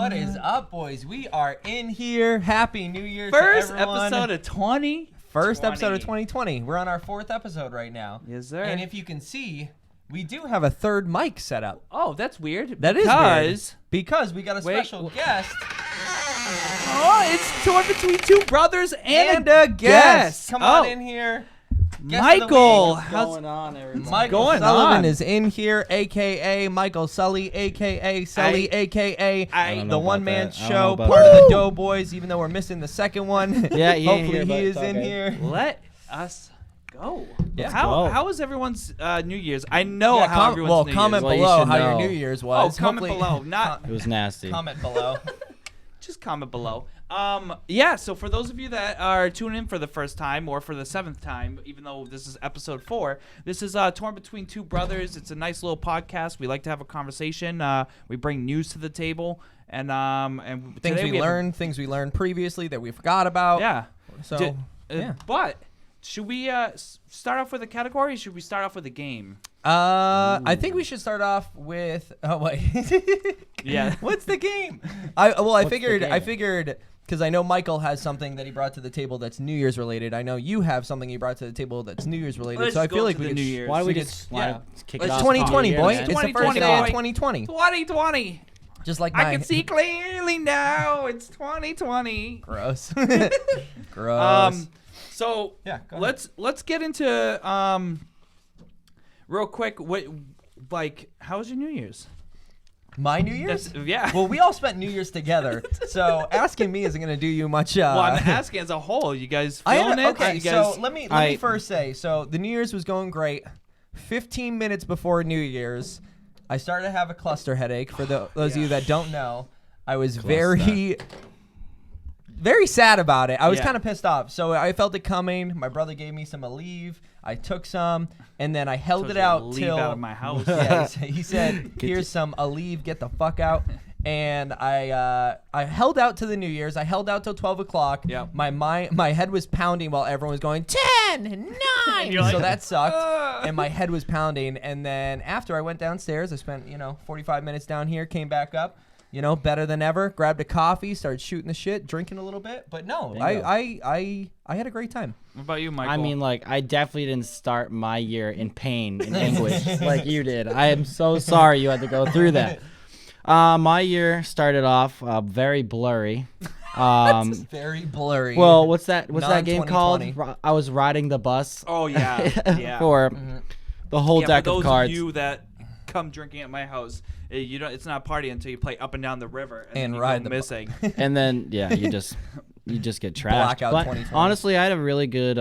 What is up, boys? We are in here. Happy New Year First to everyone. episode of 20. First episode of 2020. We're on our 4th episode right now. Yes, sir. And if you can see, we do have a third mic set up. Oh, that's weird. That is weird. Because we got a special guest. Oh, it's torn between two brothers and a guest. Come on in here. Michael, What's going on, everybody? Michael Sullivan is in here, a.k.a. Michael Sully, a.k.a. Sully, a.k.a. the one-man show, part of the Doughboys, even though we're missing the second one. Yeah, hopefully he is in here. Let us go. Yeah. How was everyone's New Year's? I know how everyone's New comment Year's. below how your New Year's was. Oh, comment below. Not It was nasty. comment below. Just comment below. Yeah, so for those of you that are tuning in for the first time or for the 7th time, even though this is episode 4, this is Torn Between Two Brothers. It's a nice little podcast. We like to have a conversation. We bring news to the table and things we learned previously that we forgot about. Yeah. So, But should we start off with a category or should we start off with a game? I think we should start off with. Oh wait. Yeah. What's the game? I figured because I know Michael has something that he brought to the table that's New Year's related. I know you have something you brought to the table that's New Year's related. So I feel like we could. New Year's. Why don't we just kick it It's off? 2020, boy. Yeah. It's the first day of 2020. 2020. Just like I can see clearly now. It's 2020. Gross. Gross. So Yeah, go ahead. let's get into real quick. How was your New Year's? My New Year's? Yeah. Well, we all spent New Year's together, so asking me isn't going to do you much. Well, I'm asking as a whole. You guys feeling it? Okay, You guys, so let me first say. So the New Year's was going great. 15 minutes before New Year's, I started to have a cluster headache. For those of you that don't know, I was very sad about it. I was kind of pissed off. So I felt it coming. My brother gave me some Aleve. I took some, and then I held it out till out of my house. Yeah, he said, "Here's some Aleve. Get the fuck out." And I held out to the New Year's. I held out till 12 o'clock. Yep. My head was pounding while everyone was going 10, 9. You're like, so that sucked, and my head was pounding. And then after I went downstairs, I spent 45 minutes down here, came back up. Better than ever. Grabbed a coffee, started shooting the shit, drinking a little bit. But no, I had a great time. What about you, Michael? I mean, I definitely didn't start my year in pain and anguish like you did. I am so sorry you had to go through that. My year started off very blurry. Very blurry. Well, what's that game called? 2020. I was riding the bus. Oh yeah. For the whole deck for those of cards. of you that come drinking at my house, it's not a party until you play up and down the river and then ride go missing. And then you just get trashed. Blackout But 2020. honestly, I had a really good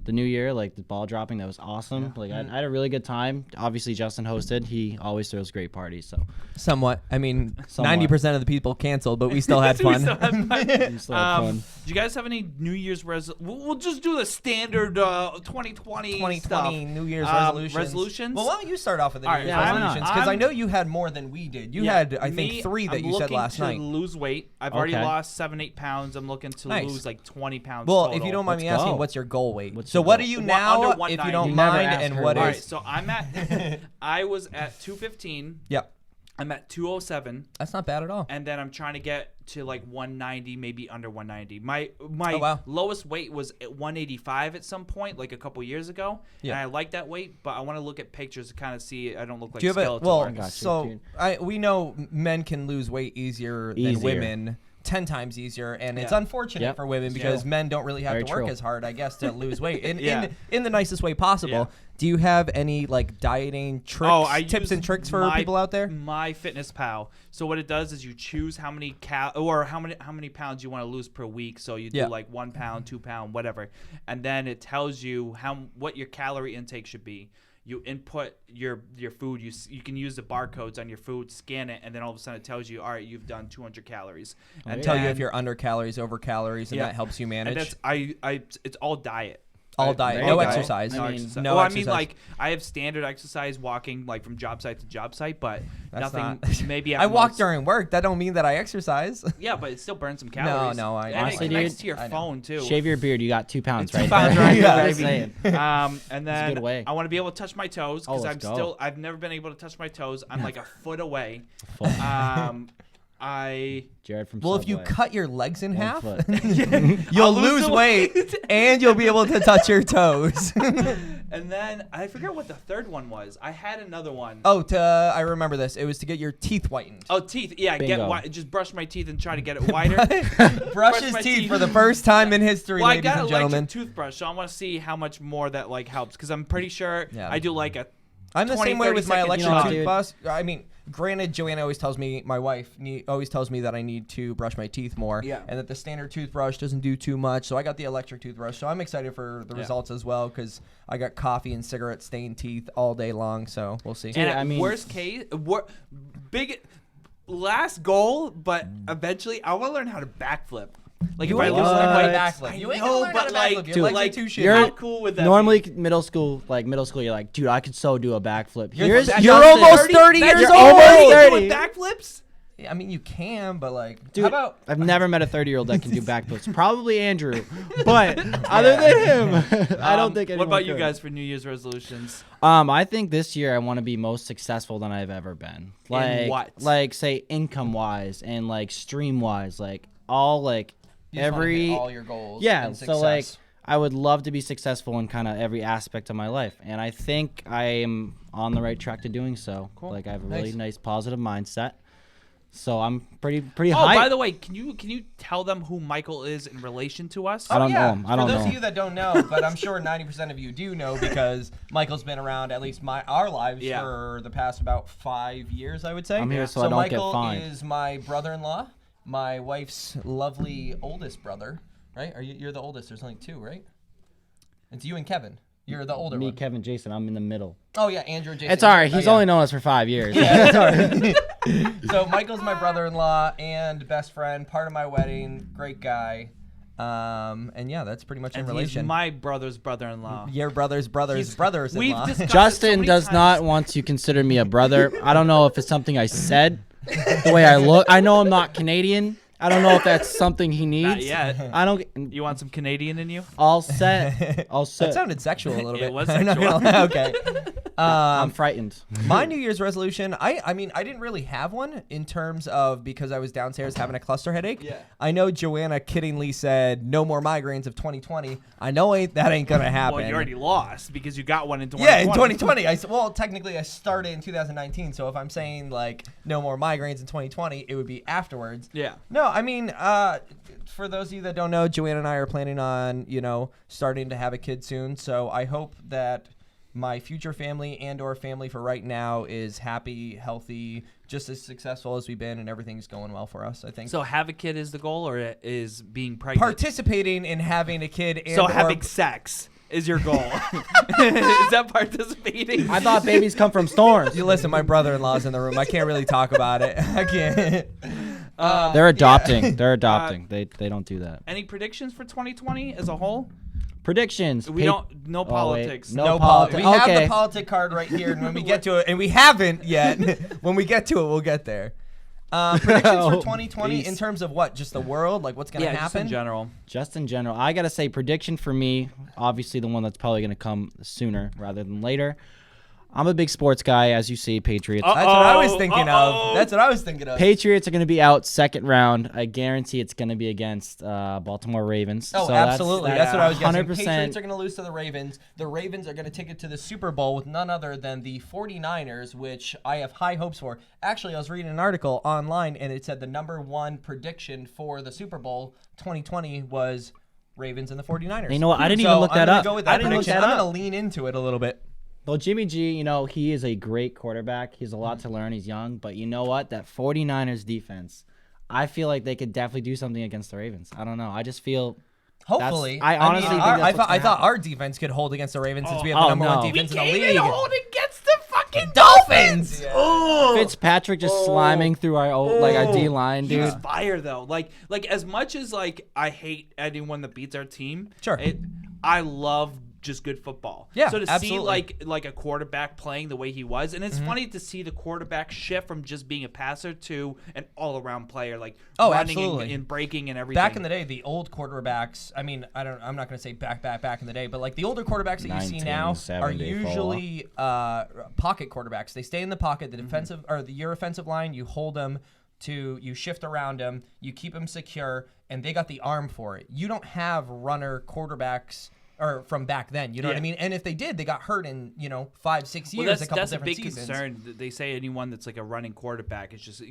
the New Year, the ball dropping, that was awesome. I had a really good time. Obviously, Justin hosted. He always throws great parties. So somewhat. I mean, Somewhat. 90% of the people canceled, but we still had We fun. still had fun. we still had fun. Do you guys have any New Year's We'll just do the standard 2020 2020 stuff. New Year's resolutions. Well, why don't you start off with the New All right, Year's why not? resolutions? Because I know you had more than we did. You had, I think, 3 that you said last night. I'm looking to lose weight. I've already Okay. lost 7-8 pounds. I'm looking to Nice. lose 20 pounds. Well, total. if you don't mind me Let's asking, go. what's your goal weight? What's So your what goal? are you Under now, if 190. you don't You never mind, asked and her what weight. All right, is? so I was at 215. Yep. I'm at 207. That's not bad at all. And then I'm trying to get to 190, maybe under 190. My wow. lowest weight was at 185 at some point, a couple years ago. Yeah. And I like that weight, but I want to look at pictures to kind of see I don't look like Do you have a Skeletor. got you, so dude. we know men can lose weight easier than women. 10 times easier, and it's unfortunate for women because men don't really have Very to work true. as hard, I guess, to lose weight in the nicest way possible. Yeah. Do you have any dieting tricks, tips and tricks for people out there? My Fitness Pal. So what it does is you choose how many how many pounds you want to lose per week. So you do 1 pound, 2 pound, whatever, and then it tells you what your calorie intake should be. You input your food. You can use the barcodes on your food, scan it, and then all of a sudden it tells you, all right, you've done 200 calories. And Tell you if you're under calories, over calories, and that helps you manage. And that's it's all diet. All diet, no exercise. No I mean, exercise. no Well, exercise. I mean, I have standard exercise walking from job site to job site, but That's nothing. not- Maybe I walk during work. That don't mean that I exercise. Yeah, but it still burns some calories. No, and honestly, it connects dude, to your I know. phone too. Shave your beard. You got 2 pounds, right? 2 pounds there. right Yeah, there, Just baby. saying. And then good way. I want to be able to touch my toes because let's go. I've never been able to touch my toes. I'm a foot away. Jared from Well, if Subway. you cut your legs in half, foot. you'll I'll lose the weight and you'll be able to touch your toes. And then I forget what the third one was. I had another one. Oh, I remember this. It was to get your teeth whitened. Oh, teeth. Yeah, Bingo. just brush my teeth and try to get it whiter. Brush his my teeth for the first time in history, Well, I ladies got and an gentlemen. electric toothbrush, so I want to see how much more that like helps. Because I'm pretty sure I do like a. I'm the 20, same way 30 with my second electric shot. toothbrush. I mean, granted, Joanna always tells me, my wife always tells me that I need to brush my teeth more, and that the standard toothbrush doesn't do too much. So I got the electric toothbrush. So I'm excited for the results as well because I got coffee and cigarette stained teeth all day long. So we'll see. And I mean- worst case, big last goal, but eventually I want to learn how to backflip. Like You if I ain't lose gonna my learn weight, how to backflip. I You ain't know, gonna learn how but to like, backflip. Your dude, legs are like too shitty. you're how cool would that normally be? middle school, you're like, dude, I could so do a backflip. You're Here's that- you're Justin, almost 30 That's years your old. almost 30. doing backflips. I mean, you can, but like, Dude, how about? I've never met a 30-year-old that can do backflips. Probably Andrew, but other than him, I don't think anyone What about you could. guys for New Year's resolutions? I think this year I want to be most successful than I've ever been. Like, what? Like, say, income-wise and, like, stream-wise. Like, all, like, You just wanna hit every... all your goals. Yeah, and so, like, success. I would love to be successful in kind of every aspect of my life. And I think I am on the right track to doing so. Cool. Like, I have a really Nice. nice positive mindset. So I'm pretty Oh, high. by the way, can you tell them who Michael is in relation to us? I don't yeah. know him. I don't For know those of him. you that don't know, but I'm sure 90% of you do know because Michael's been around at least our lives for the past about 5 years, I would say. I'm here so I don't get Michael fined. is my brother-in-law, my wife's lovely oldest brother, right? You're the oldest. There's only two, right? It's you and Kevin. You're the older Me, one. Kevin, Jason, I'm in the middle. Oh yeah, Andrew, Jason. It's all right. Oh, He's yeah. only known us for 5 years. Yeah, it's all right. So Michael's my brother-in-law and best friend, part of my wedding, great guy. And yeah, that's pretty much in And relation. he's my brother's brother-in-law. Your brothers' We've brothers-in-law. discussed it so Justin many does times. not want to consider me a brother. I don't know if it's something I said, the way I look. I know I'm not Canadian. I don't know if that's something he needs. Not yet. I don't. You want some Canadian in you? All set. All set. That sounded sexual a little It bit. was I'm not sexual. gonna lie. Okay. I'm frightened. My New Year's resolution, I mean, I didn't really have one in terms of because I was downstairs having a cluster headache. Yeah. I know Joanna kiddingly said no more migraines of 2020. I know that ain't gonna happen. Well, you already lost because you got one in 2020. Yeah, in 2020. Well, technically, I started in 2019. So if I'm saying like no more migraines in 2020, it would be afterwards. Yeah. No, I mean, for those of you that don't know, Joanna and I are planning on, starting to have a kid soon. So I hope that my future family and/or family for right now is happy, healthy, just as successful as we've been, and everything's going well for us. I think. So have a kid is the goal, or is being pregnant? Participating in having a kid. And So having sex is your goal. Is that participating? I thought babies come from storms. You listen, my brother-in-law's in the room. I can't really talk about it. I can't. They're adopting. They're adopting. They don't do that. Any predictions for 2020 as a whole? Predictions. We don't. No politics. No No politi- We have okay. the politic card right here, and when we get to it, and we haven't yet. When we get to it, we'll get there. Predictions for 2020 in Beast. terms of what? Just the world? Like what's gonna Yeah, just happen? in general. Just in general, I gotta say prediction for me. Obviously, the one that's probably gonna come sooner rather than later. I'm a big sports guy, as you see. Patriots. That's what I was Uh-oh, thinking uh-oh. of. That's what I was thinking of. Patriots are going to be out second round. I guarantee it's going to be against Baltimore Ravens. Oh, So absolutely. That's what I was guessing. 100%. Patriots are going to lose to the Ravens. The Ravens are going to take it to the Super Bowl with none other than the 49ers, which I have high hopes for. Actually, I was reading an article online, and it said the number one prediction for the Super Bowl 2020 was Ravens and the 49ers. You know what? I didn't even look that I'm up. Go with I that didn't look prediction. that I'm up. going to lean into it a little bit. Well, Jimmy G, he is a great quarterback. He's a lot to learn. He's young. But you know what? That 49ers defense, I feel like they could definitely do something against the Ravens. I don't know. I just feel... Hopefully. I honestly think that's what's I gonna thought happen. our defense could hold against the Ravens since we have the number one no. defense We in the can't league. even hold against the fucking Dolphins! Oh, Fitzpatrick just sliming through our D-line, dude. He's fire though. Like as much as I hate anyone that beats our team. Sure. I love just good football. Yeah, So to absolutely. see like a quarterback playing the way he was, and it's funny to see the quarterback shift from just being a passer to an all-around player, like running absolutely. and breaking and everything. Back in the day, the old quarterbacks, I mean, I'm not going to say back in the day, but like the older quarterbacks that you see now are 1974. usually pocket quarterbacks. They stay in the pocket, the defensive or your offensive line, you hold them you shift around them, you keep them secure, and they got the arm for it. You don't have runner quarterbacks or from back then, you know what I mean? And if they did, they got hurt in 5-6 years, that's, a couple that's different a big seasons. concern. They say anyone that's like a running quarterback, it's just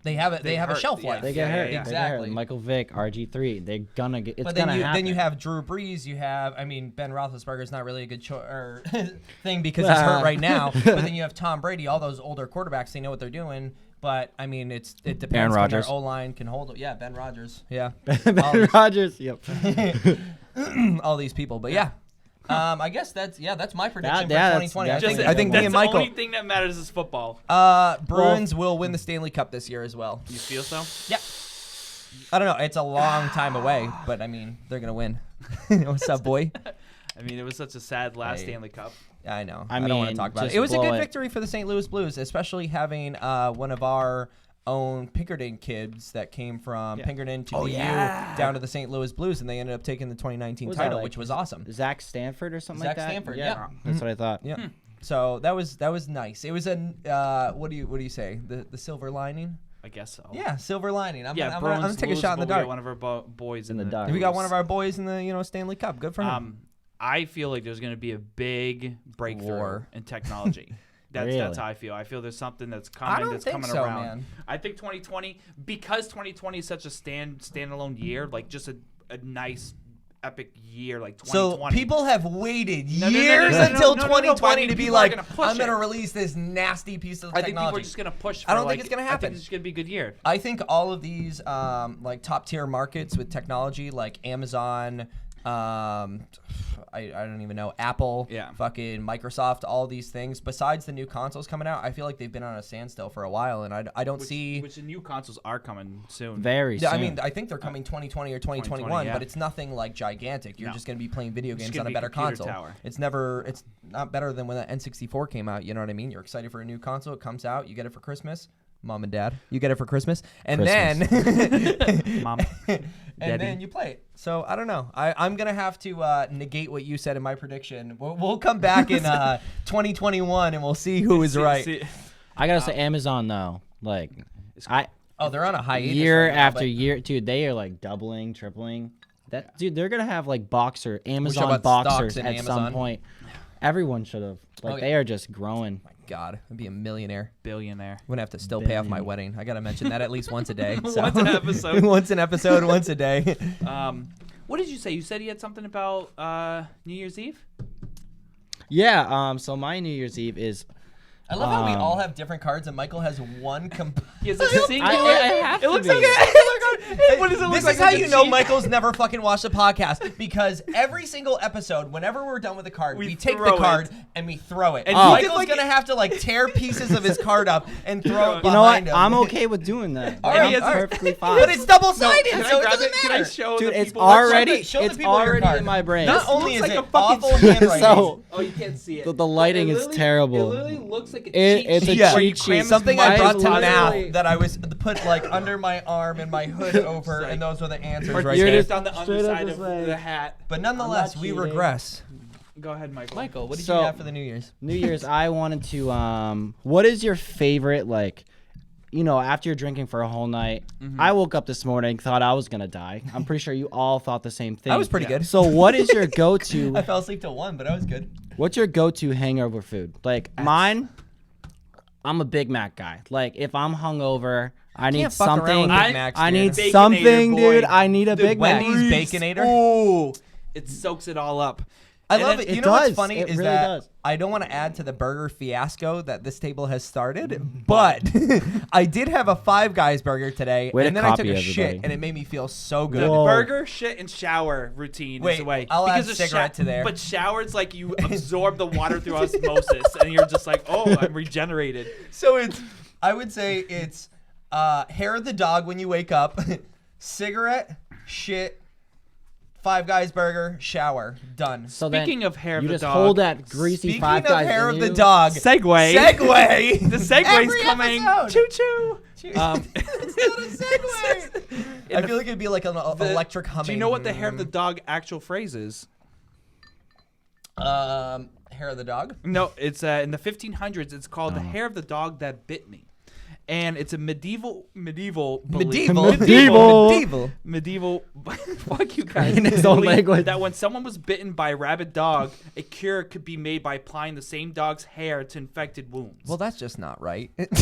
They have a shelf life. They get hurt. Exactly. Michael Vick, RG3, they're gonna get. It's but gonna happen. Then you have Drew Brees. You have, Ben Roethlisberger is not really a good thing because he's hurt right now. But then you have Tom Brady. All those older quarterbacks, they know what they're doing. But it depends on their O line can hold it. Yeah, Ben Rodgers. Yeah, Ben Rodgers. Yep. all these people. But yeah. I guess that's my prediction for 2020. That's I think me and Michael. The only thing that matters is football. Bruins will win the Stanley Cup this year as well. You feel so? Yeah. I don't know. It's a long time away, but they're gonna win. What's up, boy? It was such a sad last Stanley Cup. I know. I don't want to talk about it. It was a good victory for the St. Louis Blues, especially having one of our own Pinkerton kids that came from Pinkerton to the U down to the St. Louis Blues, and they ended up taking the 2019 title, which was awesome. Zach Stanford or something like that? Zach Stanford, yeah. That's what I thought. Yeah. So that was nice. It was a what do you say? The silver lining? I guess so. Yeah, silver lining. I'm Bruins gonna take a shot in the dark. We got one of our boys in the dark. We got one of our boys in the Stanley Cup. Good for him. I feel like there's going to be a big breakthrough in technology. That's how I feel. I feel there's something that's coming around. Man. I think 2020, because 2020 is such a standalone year, like just a nice epic year, like 2020. So people have waited years until 2020 to be like, I'm going to release this nasty piece of technology. I think people are just going to push. I don't think it's going to happen. I think it's going to be a good year. I think all of these like top tier markets with technology, like Amazon, I don't even know, Apple, fucking Microsoft, all these things. Besides the new consoles coming out, I feel like they've been on a standstill for a while, and I don't see. Which the new consoles are coming soon. Very soon. I think they're coming 2020 or 2021, but it's nothing like gigantic. You're just going to be playing video games on a better console. Tower. It's not better than when the N64 came out. You know what I mean? You're excited for a new console. It comes out. You get it for Christmas. Mom and Dad, you get it for Christmas, and then Mom, and then you play it. So I don't know. I'm gonna have to negate what you said in my prediction. We'll come back in 2021 and we'll see who is right. I gotta say Amazon though, like they're on a hiatus year right now, after year, dude. They are like doubling, tripling. Dude, they're gonna have like Amazon boxers at some point. Everyone should have. They are just growing. God, I'd be a millionaire. Billionaire. I'm going to have to still pay off my wedding. I got to mention that at least once a day. So. Once an episode. Once a day. What did you say? You said you had something about New Year's Eve? Yeah, so my New Year's Eve is... I love how we all have different cards and Michael has one He has a singular. It looks like what does it look this like? Is how you know Michael's never fucking watched a podcast, because every single episode, whenever we're done with the card, we take the card and we throw it. And Michael's gonna have to tear pieces of his card up and throw it behind him. I'm okay with doing that. I'm perfectly fine. But it's double-sided, so it doesn't matter. Can I show Dude, the it's people? already card. in my brain. Not only is like it a fucking awful handwriting. So, you can't see it. The lighting is terrible. It literally looks like a It's a cheat sheet. Something I brought to literally- math that I was put under my arm and my hood over, and those were the answers right You're there. just on the underside of the hat. But nonetheless, we regress. Go ahead, Michael. Michael, what did you have for the New Year's? New Year's, I wanted to. What is your favorite after you're drinking for a whole night? Mm-hmm. I woke up this morning, thought I was gonna die. I'm pretty sure you all thought the same thing. I was pretty good. So what is your go-to? I fell asleep till 1, but I was good. What's your go-to hangover food? Mine. I'm a Big Mac guy. If I'm hungover, I need something. I need something, dude. I need a Big Mac. Wendy's Baconator. Ooh, it soaks it all up. I love it. You know what's funny is really that I don't want to add to the burger fiasco that this table has started, but I did have a Five Guys burger today, and then I took a shit, and it made me feel so good. The burger, shit, and shower routine is the way. I'll add a cigarette to there. But shower, it's like you absorb the water through osmosis, and you're just like, oh, I'm regenerated. So I would say it's hair of the dog when you wake up, cigarette, shit, Five Guys burger, shower, done. So Speaking of hair of the dog, you just hold that greasy Five Guys. Speaking of hair of the dog, segue. The segue's coming. Choo choo. It's not a segue. I feel like it'd be like an electric humming. Do you know what the hair of the dog actual phrase is? Hair of the dog? No, it's in the 1500s. It's called the hair of the dog that bit me. and it's a medieval Medieval. fuck you guys. In his own belief language. that when someone was bitten by a rabid dog, a cure could be made by applying the same dog's hair to infected wounds. Well, that's just not right. I love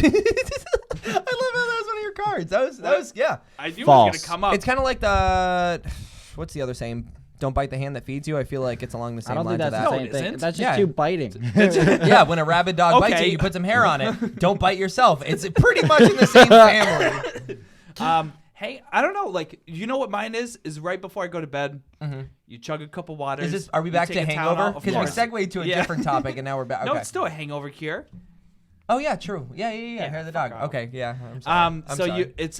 how that was one of your cards. That was yeah. I knew False. it was gonna come up. It's kind of like the what's the other saying? Don't bite the hand that feeds you. I feel like it's along the I same don't think lines that's of the that. same it thing. isn't. That's just Yeah. you biting. Yeah, when a rabid dog bites Okay. you, you put some hair on it. Don't bite yourself. It's pretty much in the same family. Hey, I don't know. Like, you know what mine is? Is right before I go to bed, you chug a cup of water. Is this? Are we back to hangover? Because we segued to a different topic, and now we're back. Okay. No, it's still a hangover cure. Oh yeah, true. Yeah. Hair of the dog. fuck off. Okay, yeah. I'm sorry. I'm sorry.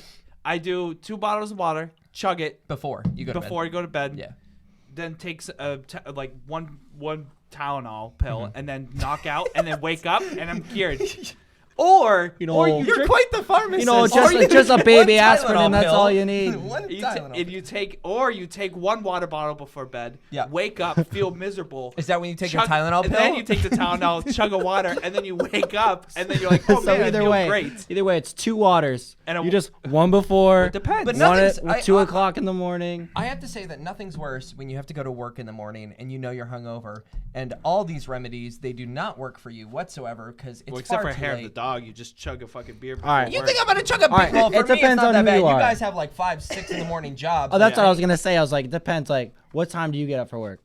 I do 2 bottles of water, chug it before you go to before I go to bed. Yeah. Then takes like one Tylenol pill and then knock out and then wake up and I'm cured. Or You're quite the pharmacist. You know, Or just a baby one aspirin, Tylenol and that's pill. all you need. One you Tylenol. take 1 water bottle before bed. Yeah. Wake up, feel miserable. Is that when you take chug, the Tylenol and pill? then you take the Tylenol, chug a water, and then you wake up, and then you're like, oh So man, I either feel way, great. it's 2 waters. And You just one before, It depends. But one nothing's- at 2 o'clock in the morning. I have to say that nothing's worse when you have to go to work in the morning and you know you're hungover, and all these remedies, they do not work for you whatsoever because it's Well, except far for too hair late. of the dog, you just chug a fucking beer. All right. You think I'm gonna chug a right, big? Well, for it me, depends it's not on that who bad. you You are. guys have like 5, 6 in the morning jobs. Oh, that's what I was gonna say. I was like, depends. Like, what time do you get up for work?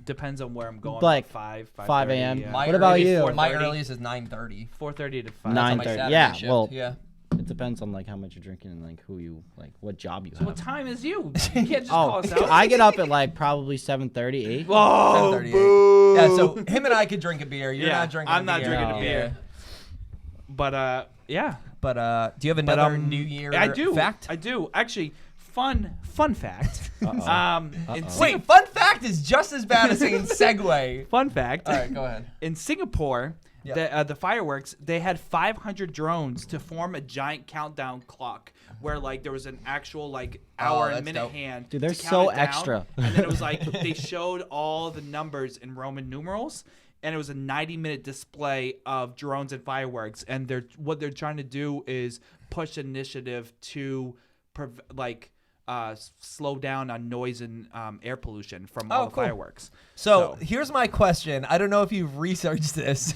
Depends on where I'm going. Like 5 a.m. Yeah. What about you? My 4:30. earliest is 9:30. 4:30 to 5. 9:30. Yeah, well, yeah. it depends on like how much you're drinking and like what job you So have. what time is you? You can't just call Oh, us out. I get up at like probably 7:30, 8. Whoa, 7:38. boo. Yeah, so him and I could drink a beer. You're Yeah, not drinking. I'm a not beer. drinking a No. beer. But yeah. But do you have another New Year I do. fact? I do. Actually, fun fact. Wait, fun fact is just as bad as saying segue. Fun fact. All right, go ahead. In Singapore, the fireworks, they had 500 drones to form a giant countdown clock where like there was an actual like hour and minute dope. hand. Dude, they're to count so it down. extra. And then it was like they showed all the numbers in Roman numerals. And it was a 90-minute display of drones and fireworks. And what they're trying to do is push initiative to slow down on noise and air pollution from all the cool. fireworks. So here's my question. I don't know if you've researched this.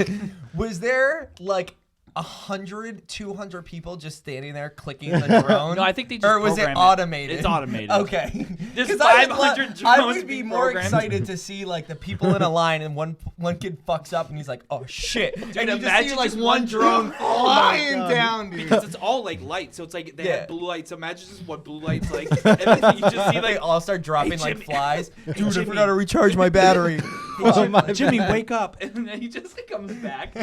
Was there like 100, 200 people just standing there clicking the drone? No, I think they just Or was it program it. automated? It's automated. Okay. There's 'Cause 500 drones I would be being more programmed. excited to see like the people in a line and one kid fucks up and he's like, oh shit. and you just imagine see like just one one drone flying down, dude. Because it's all like light, so it's like they Yeah. had blue lights. So imagine just what blue lights like, and then you just see They like, all start dropping like Jimmy. flies. Hey, Dude, I Jimmy. forgot to recharge my battery. Oh my Jimmy, God. wake up, and then he just comes back.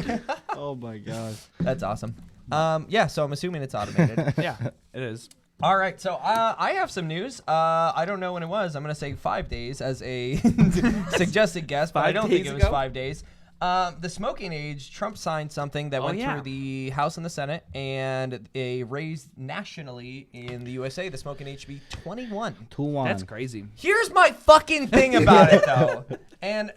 Oh my god. That's awesome. Yeah, so I'm assuming it's automated. Yeah, it is. All right, so I have some news. I don't know when it was. I'm going to say 5 days as a suggested guess, but I 5 don't think days it was ago? 5 days. The smoking age, Trump signed something that went yeah. through the House and the Senate, and they raised nationally in the USA the smoking age to be 21. 2-1. That's crazy. Here's my fucking thing about it, though. And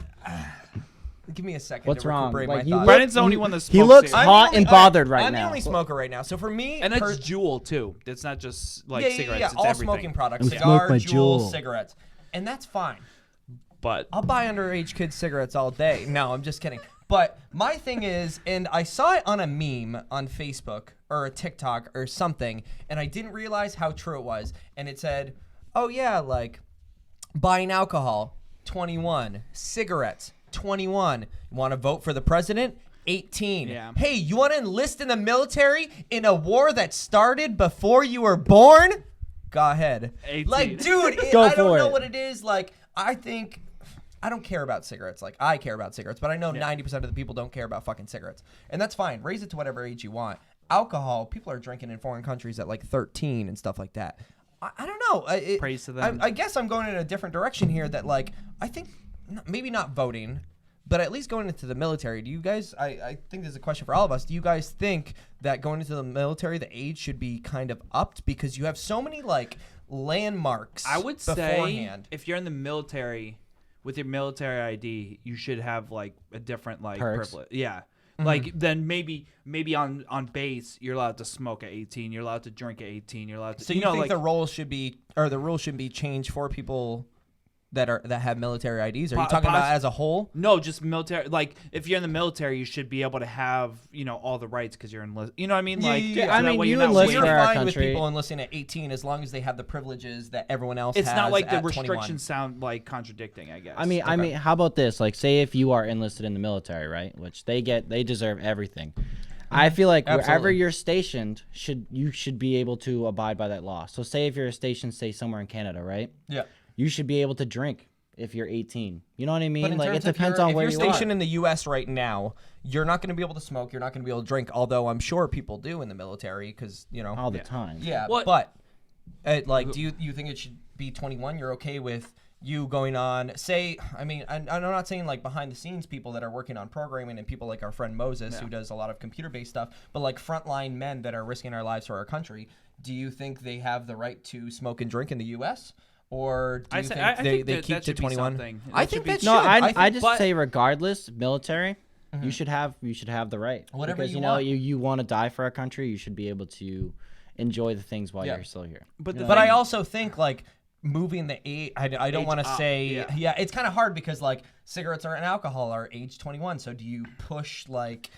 give me a second What's to wrong? recuperate Like, my you thoughts. look- Brennan's the only one that smokes. He looks it. I'm hot the and only- bothered right I'm now. the only smoker right now. So for me, and that's Juul too. It's not just like cigarettes. yeah, It's all everything. smoking products, I'm cigar, smoke my Juul, Juul. cigarettes, and that's fine. But I'll buy underage kids cigarettes all day. No, I'm just kidding. But my thing is, and I saw it on a meme on Facebook or a TikTok or something, and I didn't realize how true it was. And it said, oh yeah, like buying alcohol, 21, cigarettes, 21. You want to vote for the president? 18. Yeah. Hey, you want to enlist in the military in a war that started before you were born? Go ahead. 18. Like, dude, Go I don't for know it. what it is. Like, I think I don't care about cigarettes. Like, I care about cigarettes, but I know 90% of the people don't care about fucking cigarettes. And that's fine. Raise it to whatever age you want. Alcohol, people are drinking in foreign countries at like 13 and stuff like that. I don't know. Praise to them. I guess I'm going in a different direction here that, like, I think maybe not voting, but at least going into the military. Do you guys, I think there's a question for all of us. Do you guys think that going into the military, the age should be kind of upped? Because you have so many, like, landmarks I would beforehand. say if you're in the military with your military ID, you should have like a different like Perks. privilege. Yeah, Like then maybe on base you're allowed to smoke at 18, you're allowed to drink at 18, you're allowed to. So you think the rules should be changed for people that have military IDs? Are you talking about as a whole? No, just military. Like if you're in the military, you should be able to have all the rights because you're enlisted. You know what I mean? Like I mean, you enlist you're for our fine country. with people enlisting at 18 as long as they have the privileges that everyone else has. It's not like the at restrictions 21. sound like contradicting. I guess. I mean, how about this? Like, say if you are enlisted in the military, right? Which they deserve everything. I feel like wherever you're stationed, you should be able to abide by that law. So, say if you're stationed, say somewhere in Canada, right? Yeah. You should be able to drink if you're 18. You know what I mean? Like it depends on where you are. If you're stationed in the U.S. right now, you're not going to be able to smoke. You're not going to be able to drink. Although I'm sure people do in the military because all the time. Yeah, but do you think it should be 21? You're okay with you going on? Say, I mean, I'm not saying like behind the scenes people that are working on programming and people like our friend Moses who does a lot of computer-based stuff, but like frontline men that are risking our lives for our country. Do you think they have the right to smoke and drink in the U.S.? Or do you think they keep to 21? I think that should. No, I just say regardless, military, you should have the right. Whatever because, you want. you want to die for our country, you should be able to enjoy the things while you're still here. But I also think like moving the age, I don't want to say, it's kind of hard because like cigarettes and alcohol are age 21. So do you push like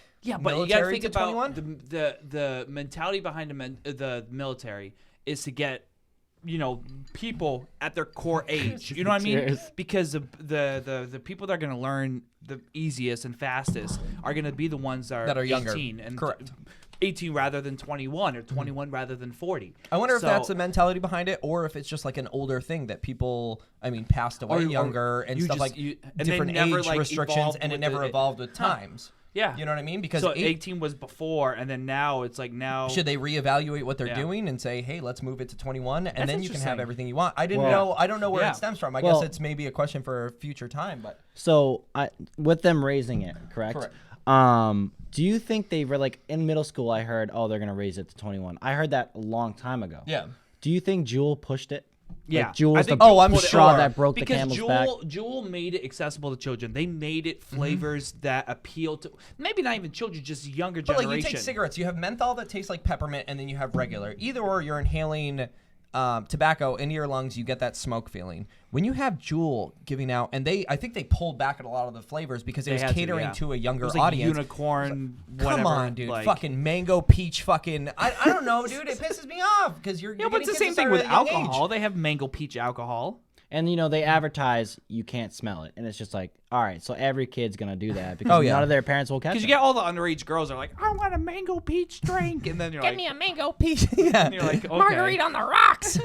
but you got to think about 21? the mentality behind the military is to get people at their core age. You know what I mean? Because the people that are going to learn the easiest and fastest are going to be the ones that are younger. 18 and correct. 18 rather than 21 or 21 rather than 40. I wonder if that's the mentality behind it, or if it's just like an older thing that people, passed away younger and stuff different age restrictions, and it never evolved with times. Yeah. You know what I mean? Because 18 was before, and then now it's like should they reevaluate what they're doing and say, hey, let's move it to 21, and then you can have everything you want? I don't know where it stems from. I guess it's maybe a question for a future time. But so with them raising it, correct? Do you think they were like in middle school? I heard, they're gonna raise it to 21. I heard that a long time ago. Yeah. Do you think Jewel pushed it? Yeah. Like Jewel was I'm straw sure. that broke the camel's back. Jewel made it accessible to children. They made it flavors that appeal to maybe not even children, just younger generation. But like you take cigarettes, you have menthol that tastes like peppermint, and then you have regular. Either or, you're inhaling tobacco into your lungs, you get that smoke feeling. When you have Jewel giving out, and I think they pulled back at a lot of the flavors because it was catering to a younger audience. Unicorn, whatever. Come on, dude. Like, fucking mango, peach, fucking. I don't know, dude. It pisses me off because you're. But it's the same thing with alcohol. They have mango, peach alcohol. And, they advertise you can't smell it. And it's just like, all right, so every kid's going to do that because none of their parents will catch it. Because you get all the underage girls are like, I want a mango peach drink. And then you're like, give me a mango peach. And you're like, okay. Margarita on the rocks.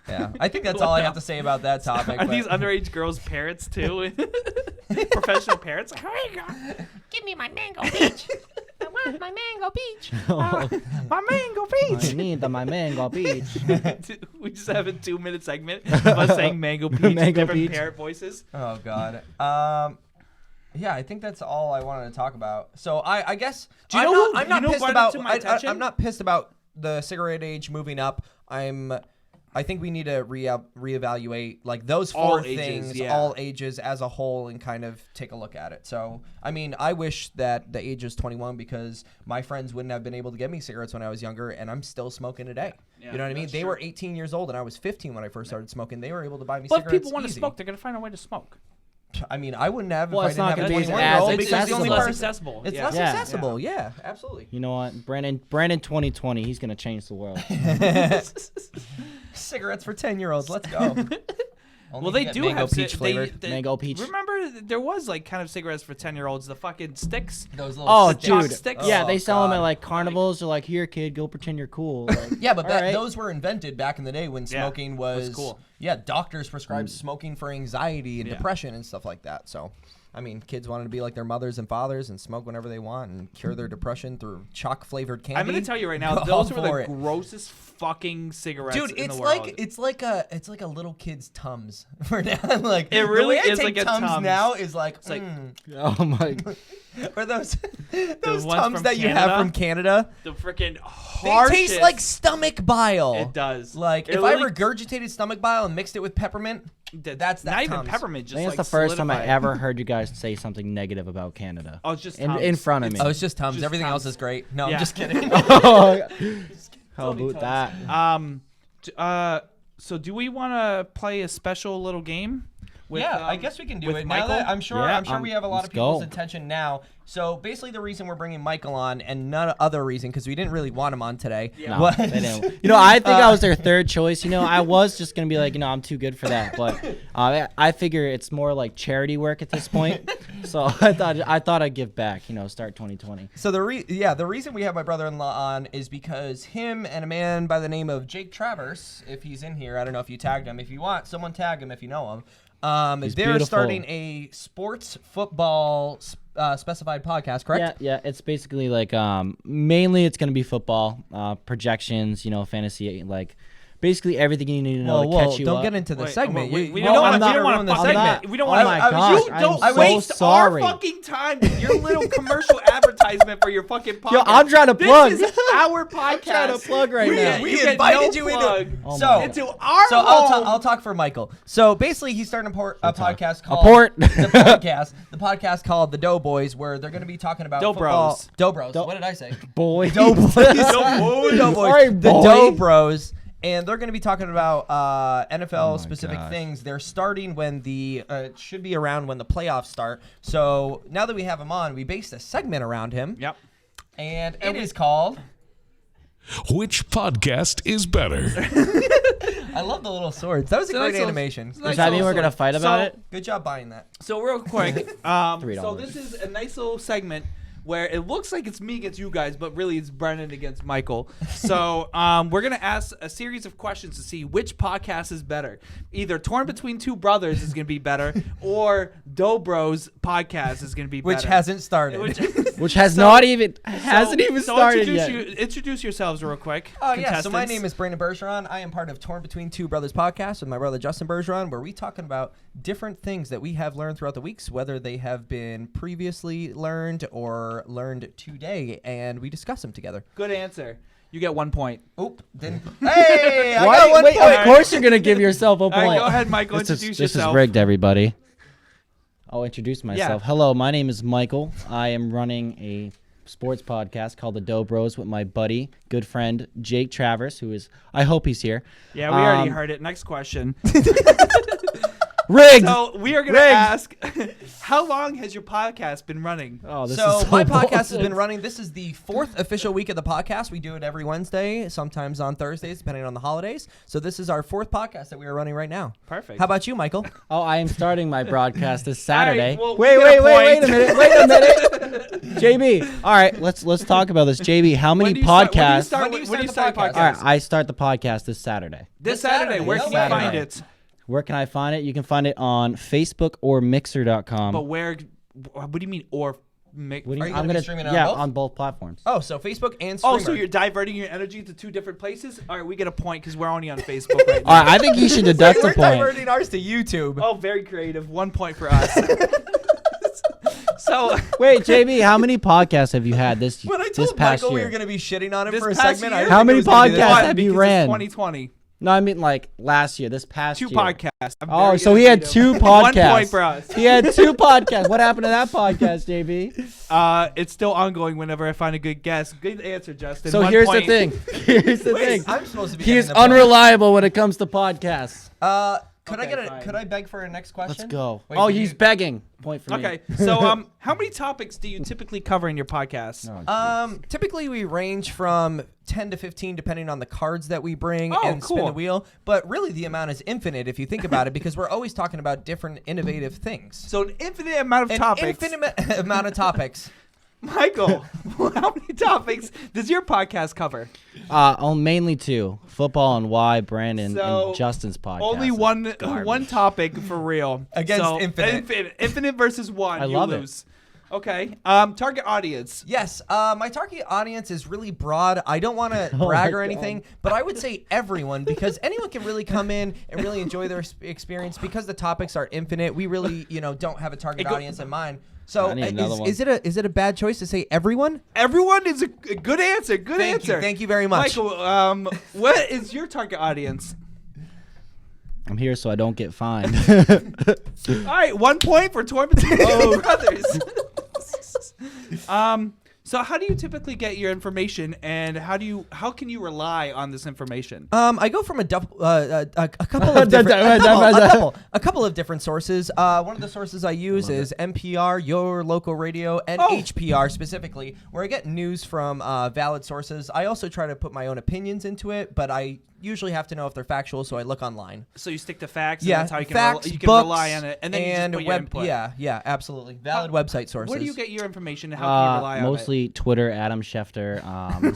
Yeah, I think that's all I have to say about that topic. Are these underage girls' parents, too? Professional parents? Like, here you go. Give me my mango peach. I want my mango peach. My mango peach. I need my mango peach. We just have a 2-minute segment of us saying mango peach in different parent voices. Oh, God. Yeah, I think that's all I wanted to talk about. So I guess I'm not pissed about the cigarette age moving up. I think we need to reevaluate like those four things, all ages as a whole, and kind of take a look at it. So, I wish that the age was 21 because my friends wouldn't have been able to get me cigarettes when I was younger, and I'm still smoking today. Yeah, you know what I mean? They were 18 years old, and I was 15 when I first started smoking. They were able to buy me cigarettes. But if people want to smoke, they're going to find a way to smoke. I wouldn't have. Well, if I didn't have it's less accessible. It's less accessible. Yeah, absolutely. You know what, Brandon 2020, he's gonna change the world. Cigarettes for 10-year-olds. Let's go. Well, they do mango have peach flavored. Mango peach. Remember, there was like kind of cigarettes for 10-year-olds. The fucking sticks. Those little sticks. Yeah, they sell them at like carnivals. They're like, here, kid, go pretend you're cool. Like, yeah, but those were invented back in the day when smoking was cool. Yeah, doctors prescribed smoking for anxiety and depression and stuff like that. So, kids wanted to be like their mothers and fathers and smoke whenever they want and cure their depression through chalk-flavored candy. I'm going to tell you right now, those were the grossest fucking cigarettes in the world. Dude, it's like a little kid's Tums for now. Like it really the way is I take like a Tums now is like it's like oh my. Or those Tums that you have from Canada. The freaking they taste like stomach bile. It does. Like if I regurgitated stomach bile and mixed it with peppermint, That's not even Tums. peppermint. I Just think it's like the first time I solidified. ever heard you guys say something negative about Canada. Oh, it's just in Tums. front of me. Oh, it's just Tums. Just Everything Tums. else is great. No, Yeah. I'm just kidding. How about that? So do we want to play a special little game? With, I guess we can do with it. Michael? Now that I'm sure we have a lot let's of people's go. attention now. So basically, the reason we're bringing Michael on, and none other reason, because we didn't really want him on today. Yeah. No, they didn't. I think I was their third choice. I was just gonna be like, I'm too good for that. But I figure it's more like charity work at this point. So I thought I'd give back. Start 2020. So the reason we have my brother-in-law on is because him and a man by the name of Jake Travers, if he's in here, I don't know if you tagged him. If you want, someone tag him if you know him. They're beautiful. starting a sports football specified podcast, correct? Yeah. It's basically like mainly it's gonna be football, projections, fantasy, like basically everything you need to know to catch you don't up. get into the Wait, segment. we You don't don't wanna- want we don't to wanna ruin the fuck segment. that. We don't Oh want my to. gosh, You I'm don't so waste sorry. our fucking time with your little commercial advertisement for your fucking podcast. Yo, I'm trying to plug. This is our podcast. trying to plug right now. We get invited no you plug into. Oh So my into our So home. I'll talk for Michael. So basically, he's starting a podcast called port. the podcast called The Doughboys, where they're going to be talking about Dough football. Bros. Doughbros. Dough- What did I say? Boy. Doughboys. Doughboys. Sorry, The boy. Dough Bros. And they're going to be talking about NFL specific gosh. things. They're starting when it should be around when the playoffs start. So now that we have him on, we based a segment around him. Yep. And it is called. Which podcast is better? I love the little swords. That was a great animation. Does that mean we're gonna fight about it? Good job buying that. So real quick, so $3. this is a nice little segment where it looks like it's me against you guys, but really it's Brennan against Michael. So we're gonna ask a series of questions to see which podcast is better. Either Torn Between Two Brothers is gonna be better, or Dough Bros podcast is gonna be better. Which hasn't started. Which has So- not even hasn't even started introduce yet. Introduce yourselves real quick. Oh, yeah. So my contestants. name is Brandon Bergeron. I am part of Torn Between Two Brothers podcast with my brother Justin Bergeron, where we talking about different things that we have learned throughout the weeks, whether they have been previously learned or learned today, and we discuss them together. Good answer. You get 1 point. Oop. Hey, I Why- got 1 wait, point. of course you're gonna give yourself a point. All right, go ahead, Michael. This Introduce is yourself. rigged, everybody. I'll introduce myself. Yeah. Hello, my name is Michael. I am running a sports podcast called The Dough Bros with my buddy, good friend Jake Travers, who is, I hope he's here. Yeah, we already heard it. Next question. Rigged. So we are going to Rigged. ask, how long has your podcast been running? Oh, this So is my podcast has bullshit. been running. This is the 4th official week of the podcast. We do it every Wednesday, sometimes on Thursdays, depending on the holidays. So this is our 4th podcast that we are running right now. Perfect. How about you, Michael? Oh, I am starting my broadcast this Saturday. well, we wait get a a point. minute. Wait a minute. JB. All right, let's talk about this. JB, how many When do you start- podcasts? When do you start the podcast? All right, I start the podcast this Saturday. This Saturday. Where This can you Saturday. find it? Where can I find it? You can find it on Facebook or Mixer.com. But where? What do you mean? Or make? What do Are you I'm gonna be gonna streaming it on yeah, both? on both platforms. Oh, so Facebook and streamer. Oh, so you're diverting your energy to 2 different places? All right, we get a point because we're only on Facebook right now. All right, I think you should deduct We're a point. diverting ours to YouTube. Oh, very creative. 1 point for us. So Wait, JB, how many podcasts have you had this When I this told past Michael we year? were going to be shitting on him This for a past segment, year? I didn't How think many it was gonna be this podcasts long. have you because ran? It's 2020. No, I mean like last year, this past 2 year. podcasts. I'm Oh, very so he had innovative. 2 1 podcasts. point for us. He had 2 podcasts. What happened to that podcast, JB? It's still ongoing whenever I find a good guest. Good answer, Justin. So 1 here's point. the thing. Here's the Wait, thing. I'm supposed to be He is getting the point. unreliable when it comes to podcasts. Could I Okay, get fine. Could I beg for a next question? Let's go. Wait, Oh, did he's you- begging. Point for me. Okay, so how many topics do you typically cover in your podcast? Typically we range from 10 to 15 depending on the cards that we bring Oh, and spin cool. the wheel, but really the amount is infinite if you think about it because we're always talking about different innovative things. So an infinite amount of An topics. infinite amount of topics. Michael, how many topics does your podcast cover? Mainly 2: football and why Brandon So, and Justin's podcast. Only is one garbage. topic for real. Against So, infinite. Infinite versus 1. I you love it. lose. Okay. Target audience. Yes, my target audience is really broad. I don't want to brag my or anything, but I would say everyone because anyone can really come in and really enjoy their experience because the topics are infinite. We really, don't have a target audience in mind. So I need another one. is it a bad choice to say everyone? Everyone is a good answer. Good answer. Thank you very much. Michael, what is your target audience? I'm here so I don't get fined. All right, 1 point for Torn Between Two Brothers. So how do you typically get your information, and how can you rely on this information? I go from a couple of different a couple of different sources. One of the sources I use is NPR, Your Local Radio, and HPR specifically, where I get news from valid sources. I also try to put my own opinions into it, but I usually have to know if they're factual, so I look online. So you stick to facts, yeah, and that's how you can, facts, you can books, rely on it, and then you just put your input. Yeah, absolutely. Valid website sources. Where do you get your information, and how can you rely on it? Mostly Twitter, Adam Schefter,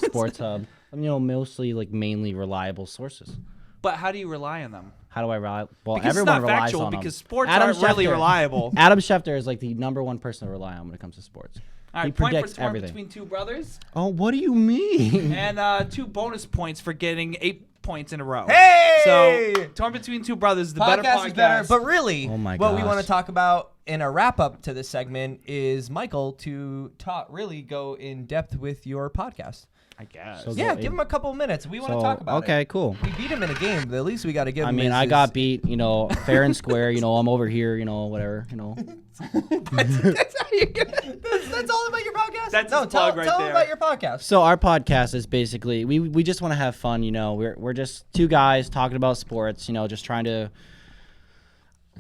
Sports Hub. Mostly like mainly reliable sources. But how do you rely on them? How do I rely? Well, Because everyone it's not relies factual, on them. because sports Adam aren't really Schefter- reliable. Adam Schefter is like the #1 person to rely on when it comes to sports. All right, He point for predicts Torn everything. Between Two Brothers, Oh, what do you mean? and 2 bonus points for getting 8 points in a row. Hey! So Torn Between Two Brothers, the better podcast. Is better, but really, Oh my what we want gosh. to talk about in a wrap up to this segment is Michael to really go in depth with your podcast. I guess. So Yeah, go give him a couple minutes. We want to talk about it. Okay, cool. We beat him in a game, but at least we got to give him. I got beat, fair and square. I'm over here, whatever. That's how you get. That's all about your podcast. That's no, his plug right tell there. him about your podcast. So our podcast is basically we just want to have fun. We're just 2 guys talking about sports. Just trying to.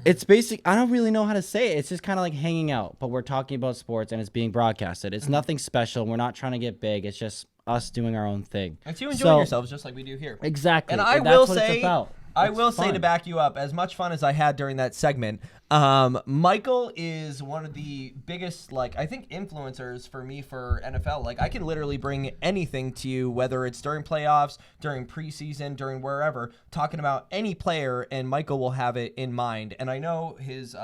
It's basic. I don't really know how to say it. It's just kind of like hanging out, but we're talking about sports and it's being broadcasted. It's nothing special. We're not trying to get big. It's just us doing our own thing. It's you enjoying yourselves just like we do here. Exactly. And I that's will what say, it's about. I It's will say to fun. back you up, as much fun as I had during that segment, Michael is one of the biggest, I think, influencers for me for NFL. I can literally bring anything to you, whether it's during playoffs, during preseason, during wherever, talking about any player, and Michael will have it in mind. And I know his